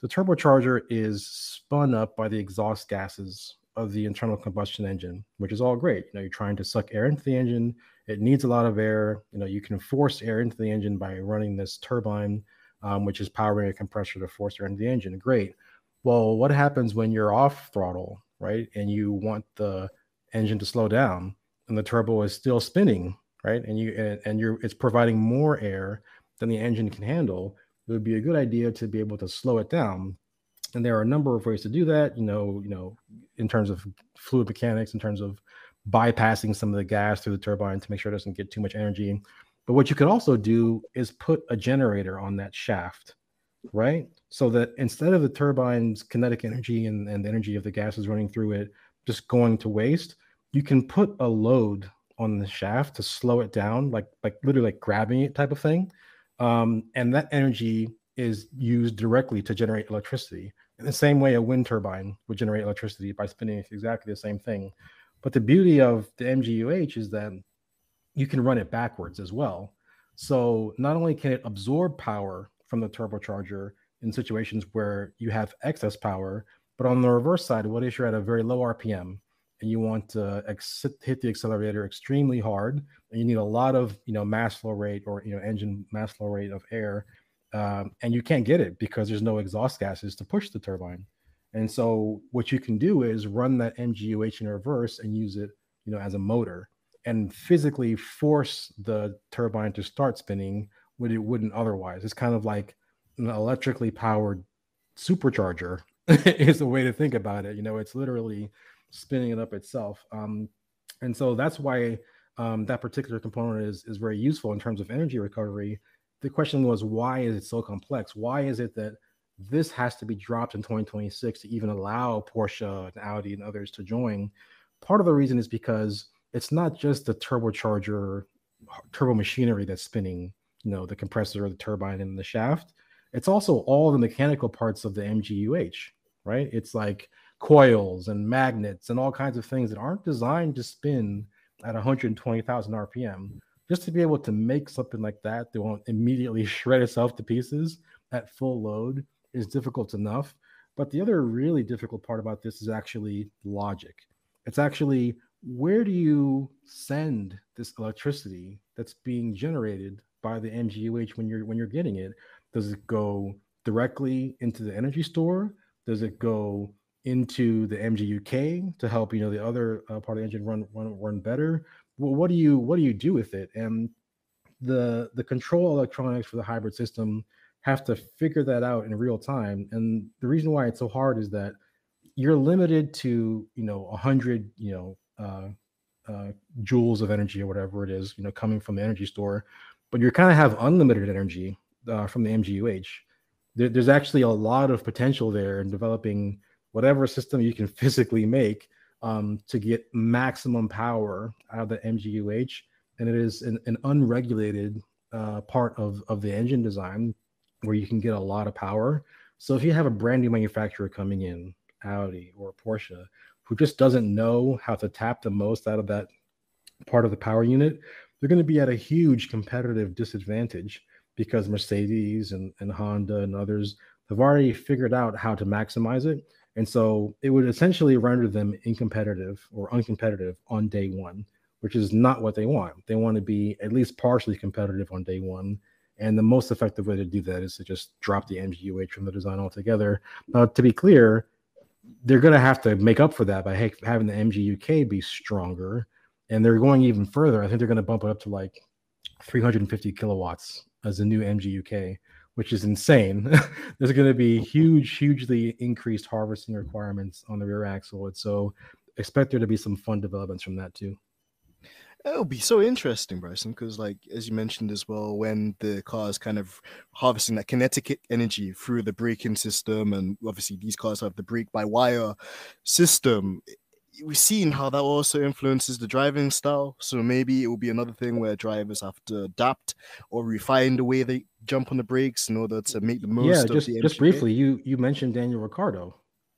The turbocharger is spun up by the exhaust gases of the internal combustion engine, which is all great. You're trying to suck air into the engine. It needs a lot of air. You can force air into the engine by running this turbine, which is powering a compressor to force air into the engine. Great. Well, what happens when you're off throttle, right? And you want the engine to slow down and the turbo is still spinning, right? And it's providing more air than the engine can handle. It would be a good idea to be able to slow it down. And there are a number of ways to do that, in terms of fluid mechanics, in terms of bypassing some of the gas through the turbine to make sure it doesn't get too much energy. But what you could also do is put a generator on that shaft, right? So that instead of the turbine's kinetic energy and the energy of the gases running through it just going to waste, you can put a load on the shaft to slow it down, like literally like grabbing it type of thing. And that energy is used directly to generate electricity in the same way a wind turbine would generate electricity by spinning exactly the same thing. But the beauty of the MGU-H is that you can run it backwards as well. So not only can it absorb power from the turbocharger in situations where you have excess power, but on the reverse side, what if you're at a very low RPM and you want to hit the accelerator extremely hard, and you need a lot of mass flow rate or engine mass flow rate of air, and you can't get it because there's no exhaust gases to push the turbine. And so what you can do is run that MGU-H in reverse and use it as a motor and physically force the turbine to start spinning when it wouldn't otherwise. It's kind of like an electrically powered supercharger is the way to think about it. It's literally spinning it up itself. And so that's why that particular component is very useful in terms of energy recovery. The question was, why is it so complex? Why is it that this has to be dropped in 2026 to even allow Porsche and Audi and others to join? Part of the reason is because it's not just the turbocharger, turbo machinery that's spinning, the compressor or the turbine and the shaft. It's also all the mechanical parts of the MGU-H, right? It's like coils and magnets and all kinds of things that aren't designed to spin at 120,000 RPM. Just to be able to make something like that won't immediately shred itself to pieces at full load is difficult enough. But the other really difficult part about this is actually logic. It's actually, where do you send this electricity that's being generated by the MGU-H when you're getting it? Does it go directly into the energy store? Does it go into the MGU-K to help the other part of the engine run better? Well, what do you do with it? And the control electronics for the hybrid system have to figure that out in real time. And the reason why it's so hard is that you're limited to 100 joules of energy or whatever it is coming from the energy store, but you kind of have unlimited energy from the MGU-H. There's actually a lot of potential there in developing whatever system you can physically make to get maximum power out of the MGU-H. And it is an unregulated part of the engine design where you can get a lot of power. So if you have a brand new manufacturer coming in, Audi or Porsche, who just doesn't know how to tap the most out of that part of the power unit, they're going to be at a huge competitive disadvantage because Mercedes and Honda and others have already figured out how to maximize it. And so it would essentially render them uncompetitive on day one, which is not what they want. They want to be at least partially competitive on day one. And the most effective way to do that is to just drop the MGU-H from the design altogether. Now, to be clear, they're going to have to make up for that by having the MGU-K be stronger. And they're going even further. I think they're going to bump it up to like 350 kilowatts as a new MGU-K, which is insane. There's going to be hugely increased harvesting requirements on the rear axle. And so expect there to be some fun developments from that too. It'll be so interesting, Bryson, because like as you mentioned as well, when the car is kind of harvesting that kinetic energy through the braking system, and obviously these cars have the brake-by-wire system, we've seen how that also influences the driving style. So maybe it will be another thing where drivers have to adapt or refine the way they jump on the brakes in order to make the most of the just MGK. briefly, you mentioned Daniel Ricciardo,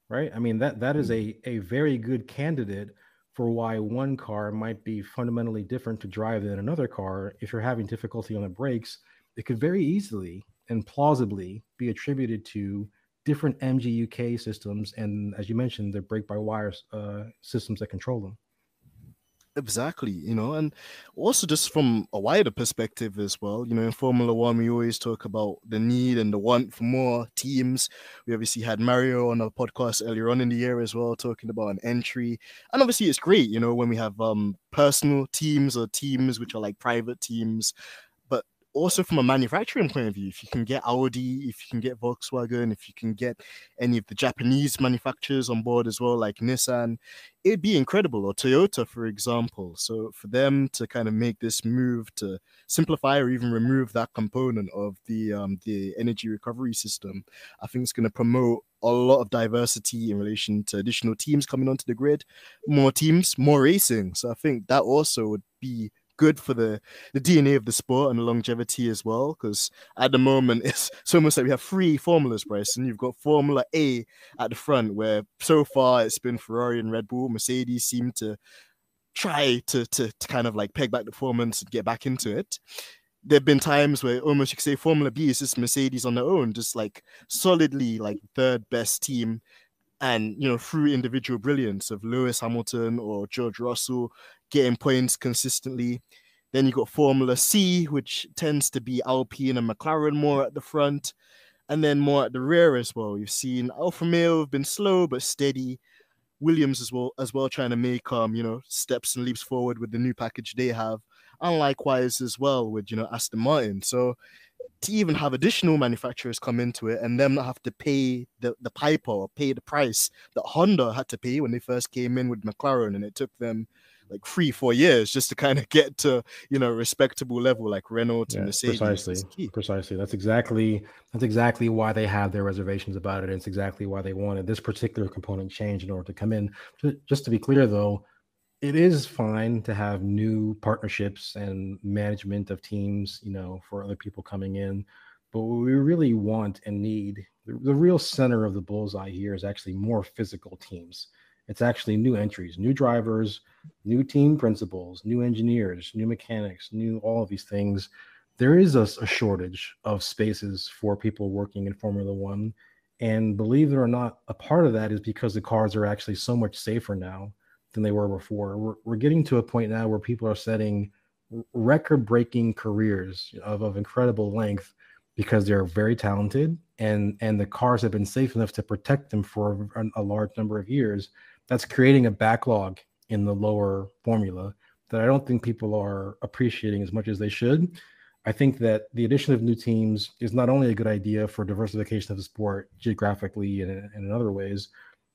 right? I mean that is a very good candidate for why one car might be fundamentally different to drive than another car. If you're having difficulty on the brakes, it could very easily and plausibly be attributed to different MGU-K systems, and as you mentioned, the brake-by-wire systems that control them. Exactly, and also just from a wider perspective as well, in Formula One, we always talk about the need and the want for more teams. We obviously had Mario on a podcast earlier on in the year as well, talking about an entry. And obviously it's great, when we have personal teams or teams which are like private teams. But also from a manufacturing point of view, if you can get Audi, if you can get Volkswagen, if you can get any of the Japanese manufacturers on board as well, like Nissan, it'd be incredible. Or Toyota, for example. So for them to kind of make this move to simplify or even remove that component of the energy recovery system, I think it's going to promote a lot of diversity in relation to additional teams coming onto the grid, more teams, more racing. So I think that also would be good for the DNA of the sport and the longevity as well, because at the moment it's almost like we have three formulas, Bryson. You've got Formula A at the front, where so far it's been Ferrari and Red Bull. Mercedes seem to try to kind of like peg back the performance and get back into it. There've been times where almost you could say Formula B is just Mercedes on their own, just like solidly like third best team. And through individual brilliance of Lewis Hamilton or George Russell getting points consistently. Then you got Formula C, which tends to be Alpine and McLaren more at the front, and then more at the rear as well. You've seen Alfa Romeo have been slow but steady. Williams as well trying to make steps and leaps forward with the new package they have, and likewise as well with Aston Martin. So to even have additional manufacturers come into it and them not have to pay the piper or pay the price that Honda had to pay when they first came in with McLaren, and it took them like 3-4 years just to kind of get to a respectable level like Renault and Mercedes. Precisely. That's exactly why they have their reservations about it. And it's exactly why they wanted this particular component change in order to come in. Just to be clear, though, it is fine to have new partnerships and management of teams, for other people coming in. But what we really want and need, the real center of the bullseye here is actually more physical teams. It's actually new entries, new drivers, new team principals, new engineers, new mechanics, new all of these things. There is a shortage of spaces for people working in Formula One. And believe it or not, a part of that is because the cars are actually so much safer now than they were before. We're getting to a point now where people are setting record-breaking careers of incredible length because they're very talented and the cars have been safe enough to protect them for a large number of years. That's creating a backlog in the lower formula that I don't think people are appreciating as much as they should. I think that the addition of new teams is not only a good idea for diversification of the sport geographically and in other ways,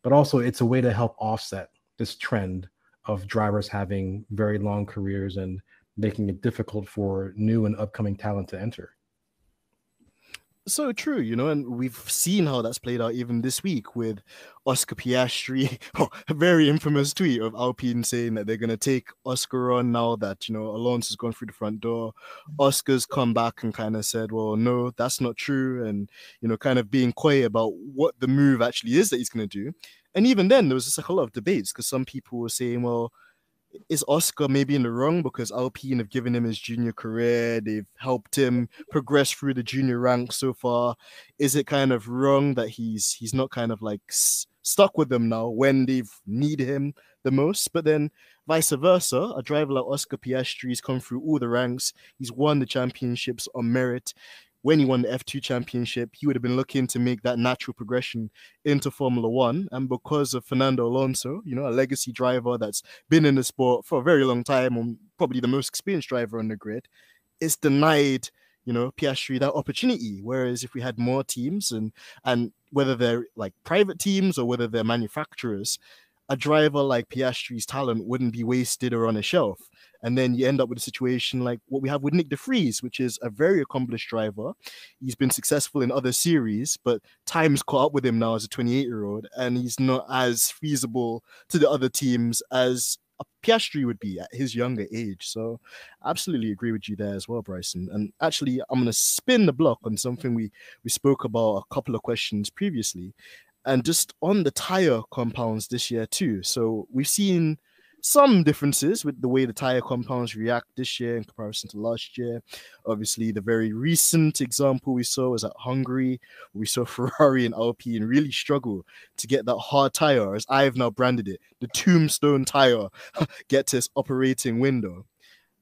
but also it's a way to help offset this trend of drivers having very long careers and making it difficult for new and upcoming talent to enter. So true, and we've seen how that's played out even this week with Oscar Piastri, a very infamous tweet of Alpine saying that they're going to take Oscar on now that, Alonso's gone through the front door. Oscar's come back and kind of said, well, no, that's not true. And, kind of being coy about what the move actually is that he's going to do. And even then, there was just like a lot of debates because some people were saying, well, is Oscar maybe in the wrong because Alpine have given him his junior career? They've helped him progress through the junior ranks so far. Is it kind of wrong that he's not kind of like stuck with them now when they've needed him the most. But then vice versa, a driver like Oscar Piastri's come through all the ranks. He's won the championships on merit. When he won the F2 championship, he would have been looking to make that natural progression into Formula One. And because of Fernando Alonso, a legacy driver that's been in the sport for a very long time, and probably the most experienced driver on the grid, it's denied, Piastri that opportunity. Whereas if we had more teams and whether they're like private teams or whether they're manufacturers, a driver like Piastri's talent wouldn't be wasted or on a shelf. And then you end up with a situation like what we have with Nick de Vries, which is a very accomplished driver. He's been successful in other series, but time's caught up with him now as a 28-year-old, and he's not as feasible to the other teams as a Piastri would be at his younger age. So absolutely agree with you there as well, Bryson. And actually, I'm going to spin the block on something we spoke about a couple of questions previously, and just on the tire compounds this year too. So we've seen some differences with the way the tire compounds react this year in comparison to last year. Obviously, the very recent example we saw was at Hungary. We saw Ferrari and Alpine really struggle to get that hard tire, as I've now branded it, the tombstone tire, get to its operating window.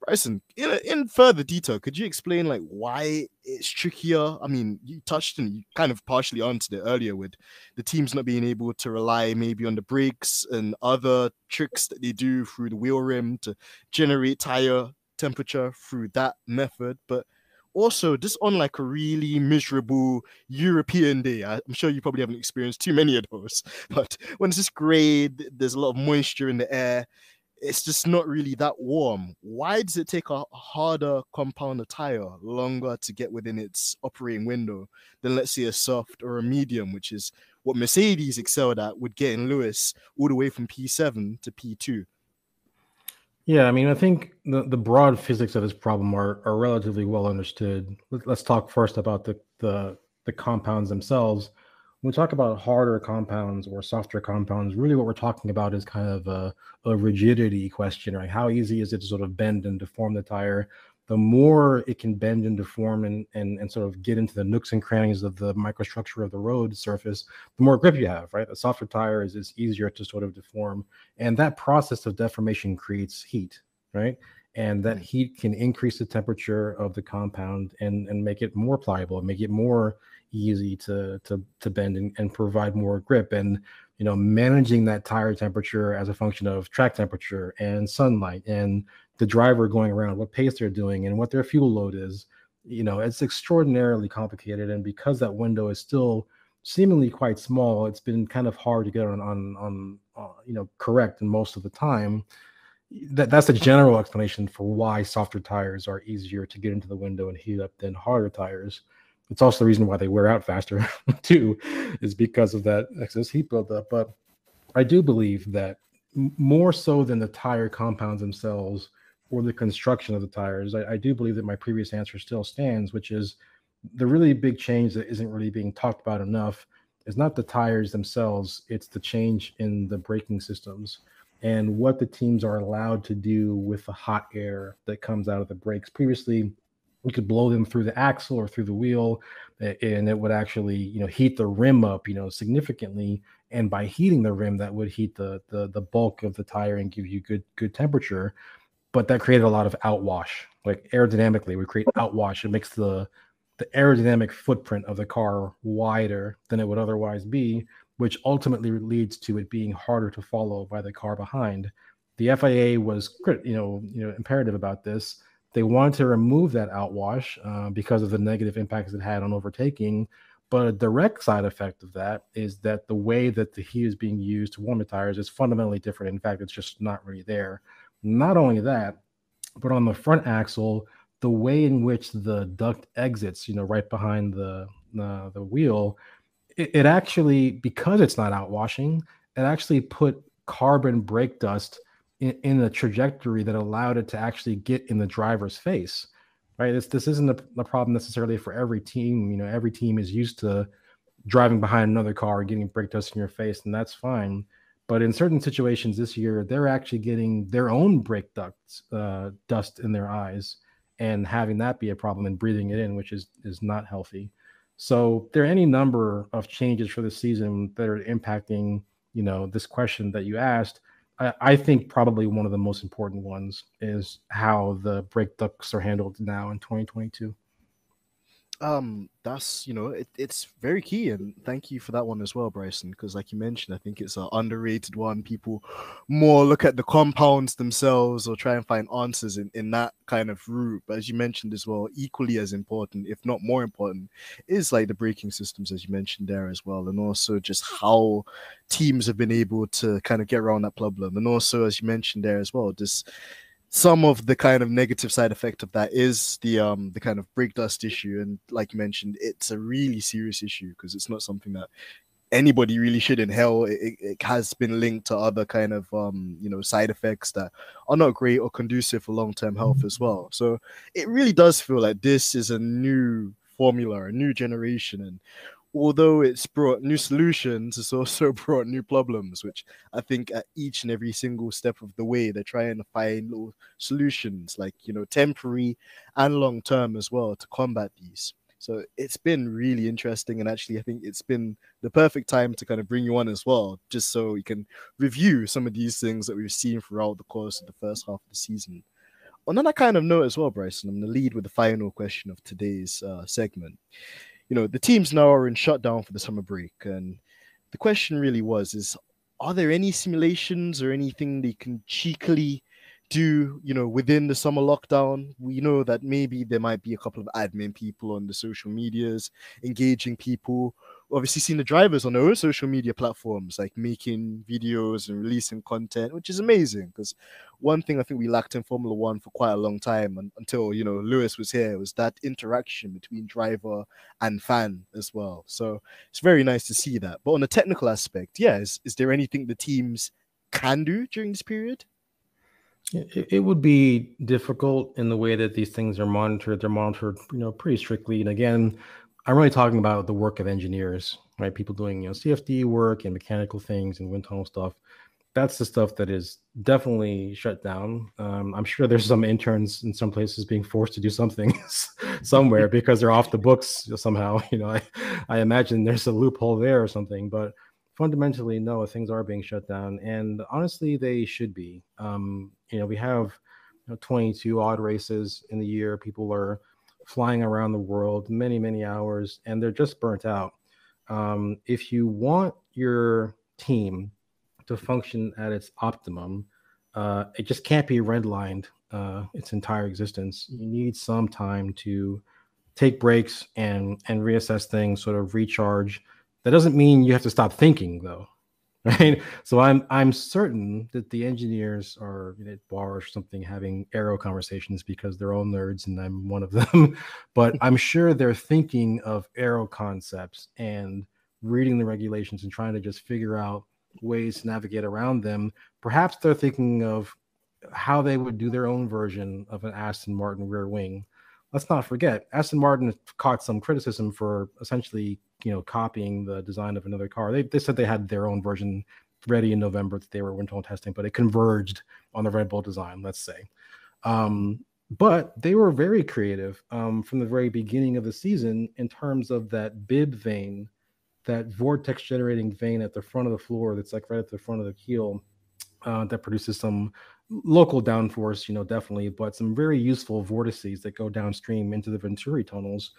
Bryson, in further detail, could you explain like why it's trickier? I mean, you touched and you kind of partially answered it earlier with the teams not being able to rely maybe on the brakes and other tricks that they do through the wheel rim to generate tire temperature through that method. But also just on like a really miserable European day, I'm sure you probably haven't experienced too many of those, but when it's just gray, there's a lot of moisture in the air, it's just not really that warm. Why does it take a harder compounder tire longer to get within its operating window than, let's say, a soft or a medium, which is what Mercedes excelled at with getting Lewis all the way from P7 to P2? Yeah, I mean, I think the broad physics of this problem are relatively well understood. Let's talk first about the compounds themselves. When we talk about harder compounds or softer compounds, really what we're talking about is kind of a rigidity question, right? How easy is it to sort of bend and deform the tire? The more it can bend and deform and sort of get into the nooks and crannies of the microstructure of the road surface, the more grip you have, right? A softer tire is easier to sort of deform. And that process of deformation creates heat, right? And that heat can increase the temperature of the compound and make it more pliable and make it more easy to bend and provide more grip. And managing that tire temperature as a function of track temperature and sunlight and the driver going around, what pace they're doing and what their fuel load is, it's extraordinarily complicated. And because that window is still seemingly quite small, it's been kind of hard to get on correct in most of the time. That's a general explanation for why softer tires are easier to get into the window and heat up than harder tires. It's also the reason why they wear out faster too, is because of that excess heat buildup. But I do believe that more so than the tire compounds themselves or the construction of the tires, I do believe that my previous answer still stands, which is the really big change that isn't really being talked about enough is not the tires themselves, it's the change in the braking systems and what the teams are allowed to do with the hot air that comes out of the brakes. Previously, we could blow them through the axle or through the wheel, and it would actually, heat the rim up, significantly. And by heating the rim, that would heat the bulk of the tire and give you good temperature. But that created a lot of outwash. Like aerodynamically, we create outwash. It makes the aerodynamic footprint of the car wider than it would otherwise be, which ultimately leads to it being harder to follow by the car behind. The FIA was, imperative about this. They wanted to remove that outwash because of the negative impacts it had on overtaking. But a direct side effect of that is that the way that the heat is being used to warm the tires is fundamentally different. In fact, it's just not really there. Not only that, but on the front axle, the way in which the duct exits, right behind the wheel, it actually, because it's not outwashing, it actually put carbon brake dust in a trajectory that allowed it to actually get in the driver's face, right? This isn't a problem necessarily for every team. Every team is used to driving behind another car and getting brake dust in your face, and that's fine. But in certain situations this year, they're actually getting their own brake ducts, dust in their eyes and having that be a problem and breathing it in, which is not healthy. So there are any number of changes for the season that are impacting, this question that you asked. I think probably one of the most important ones is how the brake ducts are handled now in 2022. That's it's very key, and thank you for that one as well, Bryson, because like you mentioned, I think it's an underrated one. People more look at the compounds themselves or try and find answers in that kind of route, but as you mentioned as well, equally as important, if not more important, is like the braking systems, as you mentioned there as well, and also just how teams have been able to kind of get around that problem, and also as you mentioned there as well, just some of the kind of negative side effect of that is the kind of brake dust issue, and like you mentioned, it's a really serious issue because it's not something that anybody really should inhale. It has been linked to other kind of side effects that are not great or conducive for long-term health as well. So it really does feel like this is a new formula, a new generation, and although it's brought new solutions, it's also brought new problems, which I think at each and every single step of the way, they're trying to find little solutions, like, temporary and long term as well, to combat these. So it's been really interesting. And actually, I think it's been the perfect time to kind of bring you on as well, just so we can review some of these things that we've seen throughout the course of the first half of the season. On that kind of note as well, Bryson, I'm going to lead with the final question of today's segment. The teams now are in shutdown for the summer break, and the question really is, are there any simulations or anything they can cheekily do, within the summer lockdown? We know that maybe there might be a couple of admin people on the social medias engaging people. Obviously, seen the drivers on their own social media platforms, like making videos and releasing content, which is amazing. Because one thing I think we lacked in Formula One for quite a long time, until Lewis was here, was that interaction between driver and fan as well. So it's very nice to see that. But on a technical aspect, is there anything the teams can do during this period? It would be difficult in the way that these things are monitored. They're monitored, pretty strictly. And again, I'm really talking about the work of engineers, right? People doing, CFD work and mechanical things and wind tunnel stuff. That's the stuff that is definitely shut down. I'm sure there's some interns in some places being forced to do something somewhere because they're off the books somehow. I imagine there's a loophole there or something, but fundamentally, no, things are being shut down, and honestly, they should be. We have 22 odd races in the year. People are flying around the world many, many hours, and they're just burnt out. If you want your team to function at its optimum, it just can't be redlined its entire existence. You need some time to take breaks and reassess things, sort of recharge. That doesn't mean you have to stop thinking, though, right? So I'm certain that the engineers are at bars or something having aero conversations because they're all nerds and I'm one of them. But I'm sure they're thinking of aero concepts and reading the regulations and trying to just figure out ways to navigate around them. Perhaps they're thinking of how they would do their own version of an Aston Martin rear wing. Let's not forget, Aston Martin caught some criticism for essentially, copying the design of another car. They said they had their own version ready in November that they were wind tunnel testing, but it converged on the Red Bull design, let's say. But they were very creative from the very beginning of the season in terms of that bib vane, that vortex generating vane at the front of the floor that's like right at the front of the keel that produces some local downforce, definitely, but some very useful vortices that go downstream into the Venturi tunnels.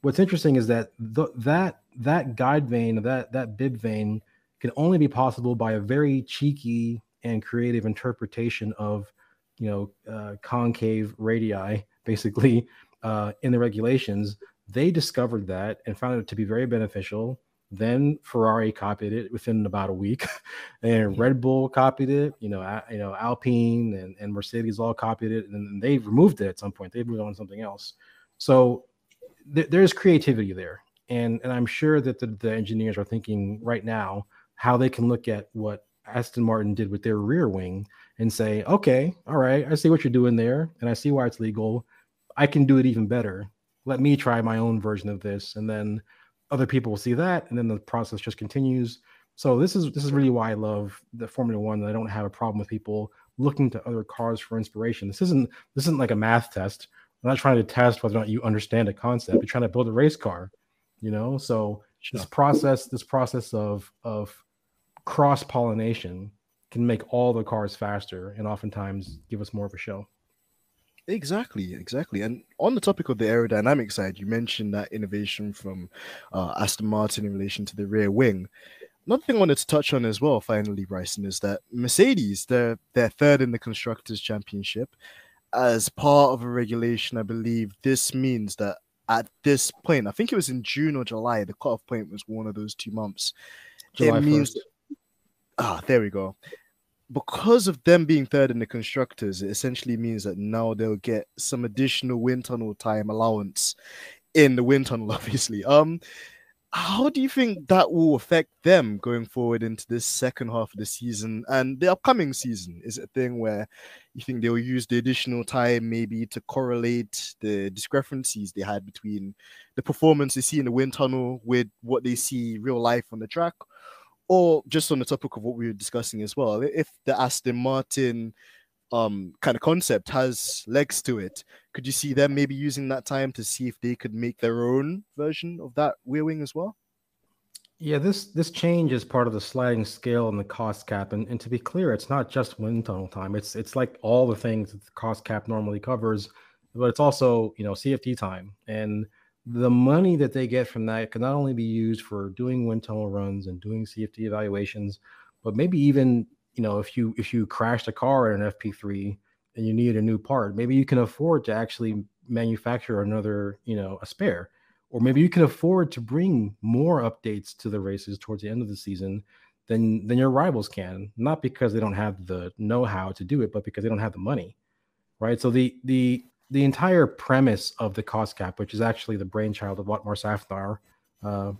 What's interesting is that that guide vane, that bib vane, can only be possible by a very cheeky and creative interpretation of, concave radii, basically, in the regulations. They discovered that and found it to be very beneficial. Then Ferrari copied it within about a week, and Red Bull copied it. Alpine and Mercedes all copied it, and then they removed it at some point. They moved on to something else. So there's creativity there, and I'm sure that the engineers are thinking right now how they can look at what Aston Martin did with their rear wing and say, okay, all right, I see what you're doing there, and I see why it's legal. I can do it even better. Let me try my own version of this, and then other people will see that, and then the process just continues. So this is really why I love the Formula One. I don't have a problem with people looking to other cars for inspiration. This isn't like a math test. I'm not trying to test whether or not you understand a concept. You're trying to build a race car, So Sure. this process of cross pollination can make all the cars faster and oftentimes give us more of a show. Exactly, exactly. And on the topic of the aerodynamic side, you mentioned that innovation from Aston Martin in relation to the rear wing. Another thing I wanted to touch on as well, finally, Bryson, is that Mercedes, they're third in the constructors' championship. As part of a regulation, I believe this means that at this point, I think it was in June or July, the cutoff point was one of those 2 months. It July means 1st. there we go. Because of them being third in the constructors, it essentially means that now they'll get some additional wind tunnel time allowance in the wind tunnel, obviously. How do you think that will affect them going forward into this second half of the season and the upcoming season? Is it a thing where you think they'll use the additional time maybe to correlate the discrepancies they had between the performance they see in the wind tunnel with what they see real life on the track? Or just on the topic of what we were discussing as well, if the Aston Martin kind of concept has legs to it, could you see them maybe using that time to see if they could make their own version of that rear wing as well? Yeah, this change is part of the sliding scale and the cost cap. And to be clear, it's not just wind tunnel time. It's like all the things that the cost cap normally covers, but it's also, CFD time. And the money that they get from that can not only be used for doing wind tunnel runs and doing CFD evaluations, but maybe even, if you crashed a car in an FP3 and you need a new part, maybe you can afford to actually manufacture another, a spare, or maybe you can afford to bring more updates to the races towards the end of the season than your rivals can, not because they don't have the know-how to do it, but because they don't have the money, right? So the entire premise of the cost cap, which is actually the brainchild of Otmar Safnauer,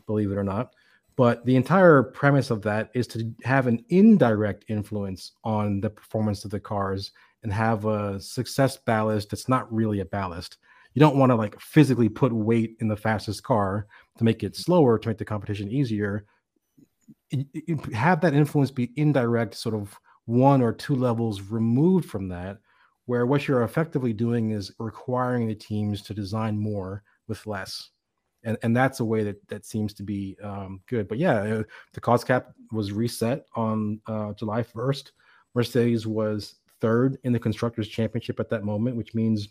believe it or not, but the entire premise of that is to have an indirect influence on the performance of the cars and have a success ballast that's not really a ballast. You don't want to like physically put weight in the fastest car to make it slower, to make the competition easier. Have that influence be indirect, sort of 1 or 2 levels removed from that, where what you're effectively doing is requiring the teams to design more with less. And that's a way that seems to be good. But yeah, the cost cap was reset on July 1st. Mercedes was third in the Constructors' Championship at that moment, which means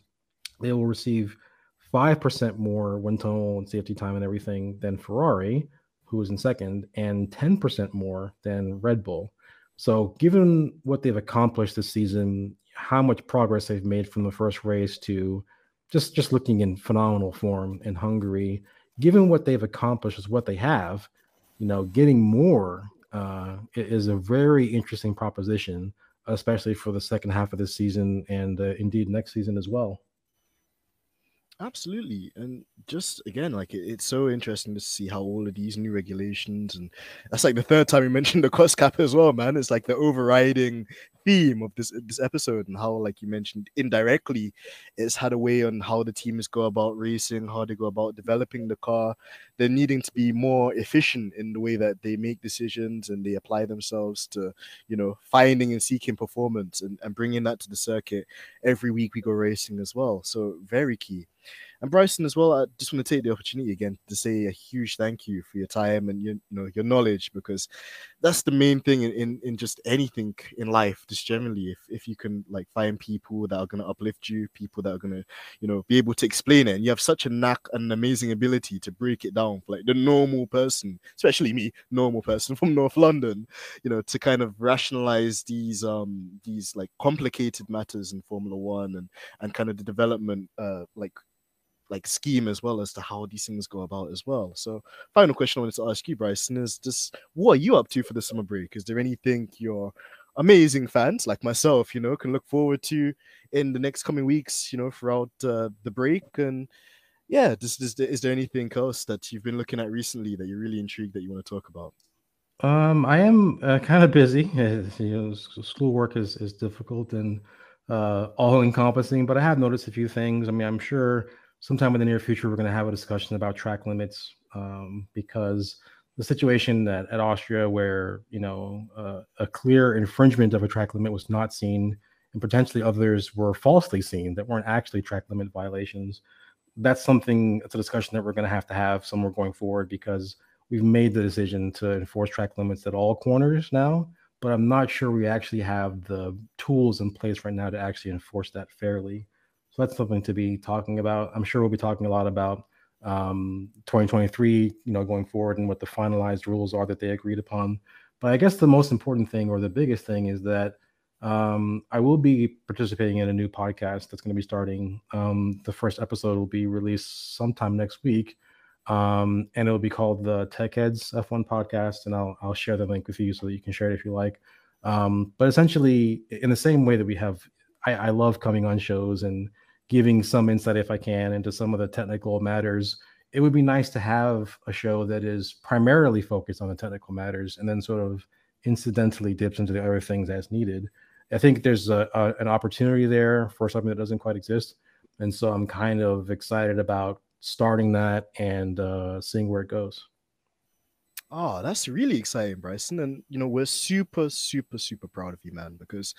they will receive 5% more wind tunnel and safety time and everything than Ferrari, who was in second, and 10% more than Red Bull. So given what they've accomplished this season, how much progress they've made from the first race to just looking in phenomenal form in Hungary, given what they've accomplished is what they have, getting more is a very interesting proposition, especially for the second half of this season and indeed next season as well. Absolutely. And just again, like it's so interesting to see how all of these new regulations, and that's like the third time we mentioned the cost cap as well, man. It's like the overriding theme of this episode, and how, like you mentioned, indirectly it's had a way on how the teams go about racing, how they go about developing the car. They're needing to be more efficient in the way that they make decisions and they apply themselves to, finding and seeking performance and bringing that to the circuit every week we go racing as well. So very key. And Bryson, as well, I just want to take the opportunity again to say a huge thank you for your time and your knowledge, because that's the main thing in just anything in life, just generally. If you can like find people that are going to uplift you, people that are going to be able to explain it, and you have such a knack and an amazing ability to break it down for like the normal person, especially me, normal person from North London, to kind of rationalize these like complicated matters in Formula One and kind of the development like scheme, as well as to how these things go about as well. So final question I wanted to ask you, Bryson, is just what are you up to for the summer break? Is there anything your amazing fans like myself, can look forward to in the next coming weeks, throughout the break? And yeah, is there anything else that you've been looking at recently that you're really intrigued that you want to talk about? I am kind of busy. Schoolwork is difficult and all encompassing, but I have noticed a few things. I mean, I'm sure sometime in the near future we're going to have a discussion about track limits, because the situation at Austria, where a clear infringement of a track limit was not seen, and potentially others were falsely seen that weren't actually track limit violations. That's a discussion that we're going to have somewhere going forward, because we've made the decision to enforce track limits at all corners now. but I'm not sure we actually have the tools in place right now to actually enforce that fairly. So that's something to be talking about. I'm sure we'll be talking a lot about 2023, going forward, and what the finalized rules are that they agreed upon. But I guess the most important thing, or the biggest thing, is that I will be participating in a new podcast that's going to be starting. The first episode will be released sometime next week, and it'll be called the Tech Heads F1 podcast, and I'll share the link with you so that you can share it if you like. But essentially, in the same way that we have, I love coming on shows and giving some insight, if I can, into some of the technical matters. It would be nice to have a show that is primarily focused on the technical matters and then sort of incidentally dips into the other things as needed. I think there's an opportunity there for something that doesn't quite exist. And so I'm kind of excited about starting that and seeing where it goes. Oh, that's really exciting, Bryson. And, we're super, super, super proud of you, man, because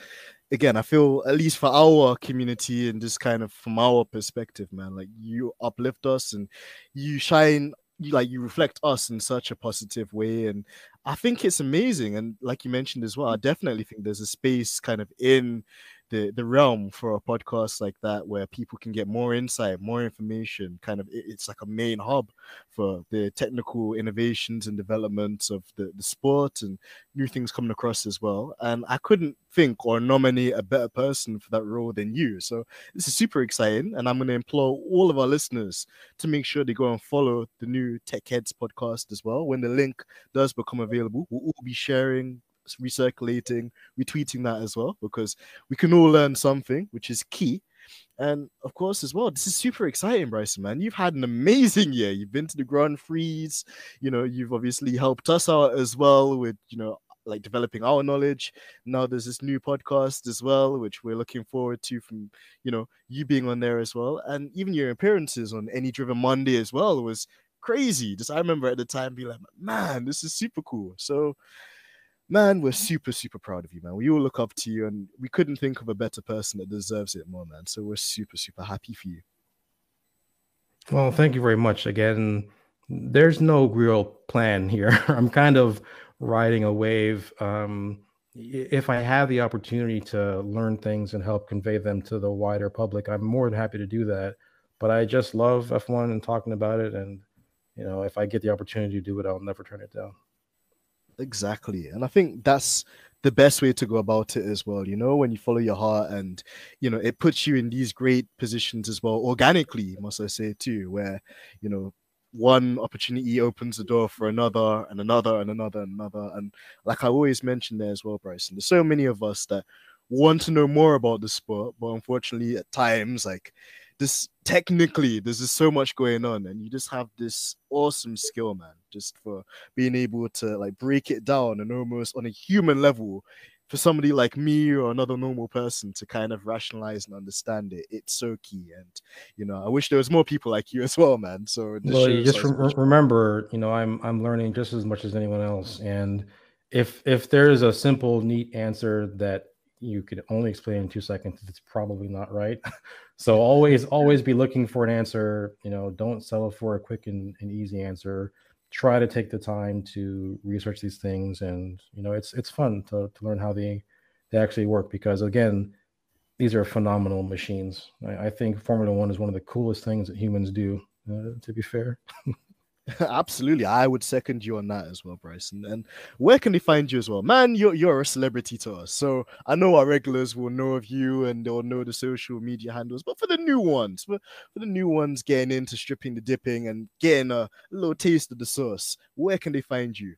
again, I feel at least for our community and just kind of from our perspective, man, like you uplift us and you shine, you reflect us in such a positive way. And I think it's amazing. And like you mentioned as well, I definitely think there's a space kind of in the realm for a podcast like that where people can get more insight, more information. Kind of, it's like a main hub for the technical innovations and developments of the sport and new things coming across as well. And I couldn't think or nominate a better person for that role than you. So this is super exciting. And I'm going to implore all of our listeners to make sure they go and follow the new Tech Heads podcast as well. When the link does become available, we'll all be sharing, recirculating, retweeting that as well, because we can all learn something, which is key. And of course, as well, this is super exciting, Bryson, man. You've had an amazing year. You've been to the Grand Prix. You've obviously helped us out as well with, like developing our knowledge. Now there's this new podcast as well, which we're looking forward to from, you being on there as well. And even your appearances on Any Driven Monday as well was crazy. Just I remember at the time being like, man, this is super cool. So, man, we're super, super proud of you, man. We all look up to you, and we couldn't think of a better person that deserves it more, man. So we're super, super happy for you. Well, thank you very much. Again, there's no real plan here. I'm kind of riding a wave. If I have the opportunity to learn things and help convey them to the wider public, I'm more than happy to do that. But I just love F1 and talking about it. And, if I get the opportunity to do it, I'll never turn it down. Exactly. And I think that's the best way to go about it as well, when you follow your heart and, it puts you in these great positions as well, organically, must I say too, where, one opportunity opens the door for another and another and another and another. And like I always mentioned there as well, Bryson, there's so many of us that want to know more about the sport, but unfortunately at times, like, there's just so much going on, and you just have this awesome skill, man, just for being able to like break it down and almost on a human level for somebody like me or another normal person to kind of rationalize and understand it. It's so key. And I wish there was more people like you as well, man. So well, you just remember, I'm learning just as much as anyone else. And if there is a simple, neat answer that you could only explain in 2 seconds, it's probably not right. So always be looking for an answer. Don't settle for a quick and easy answer. Try to take the time to research these things, and it's fun to learn how they actually work, because again, these are phenomenal machines. I think Formula One is one of the coolest things that humans do, to be fair. Absolutely. I would second you on that as well, Bryson. And where can they find you as well? Man, you're a celebrity to us. So I know our regulars will know of you and they'll know the social media handles. But for the new ones, for the new ones getting into stripping the dipping and getting a little taste of the sauce, where can they find you?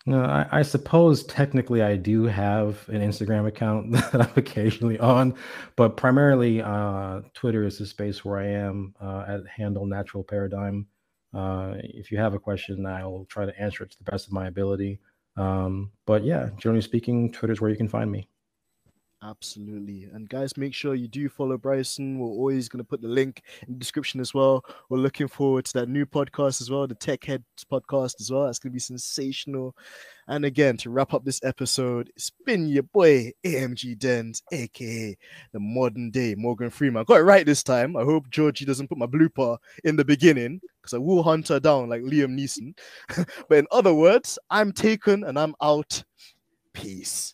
I suppose technically I do have an Instagram account that I'm occasionally on, but primarily Twitter is the space where I am at handle natural paradigm. If you have a question, I'll try to answer it to the best of my ability. But yeah, generally speaking, Twitter is where you can find me. Absolutely. And guys, make sure you do follow Bryson. We're always going to put the link in the description as well. We're looking forward to that new podcast as well, the Tech Heads podcast as well. That's going to be sensational. And again, to wrap up this episode, it's been your boy, AMG Dens, aka the modern day Morgan Freeman. I got it right this time. I hope Georgie doesn't put my blooper in the beginning, because I will hunt her down like Liam Neeson. But in other words, I'm taken and I'm out. Peace.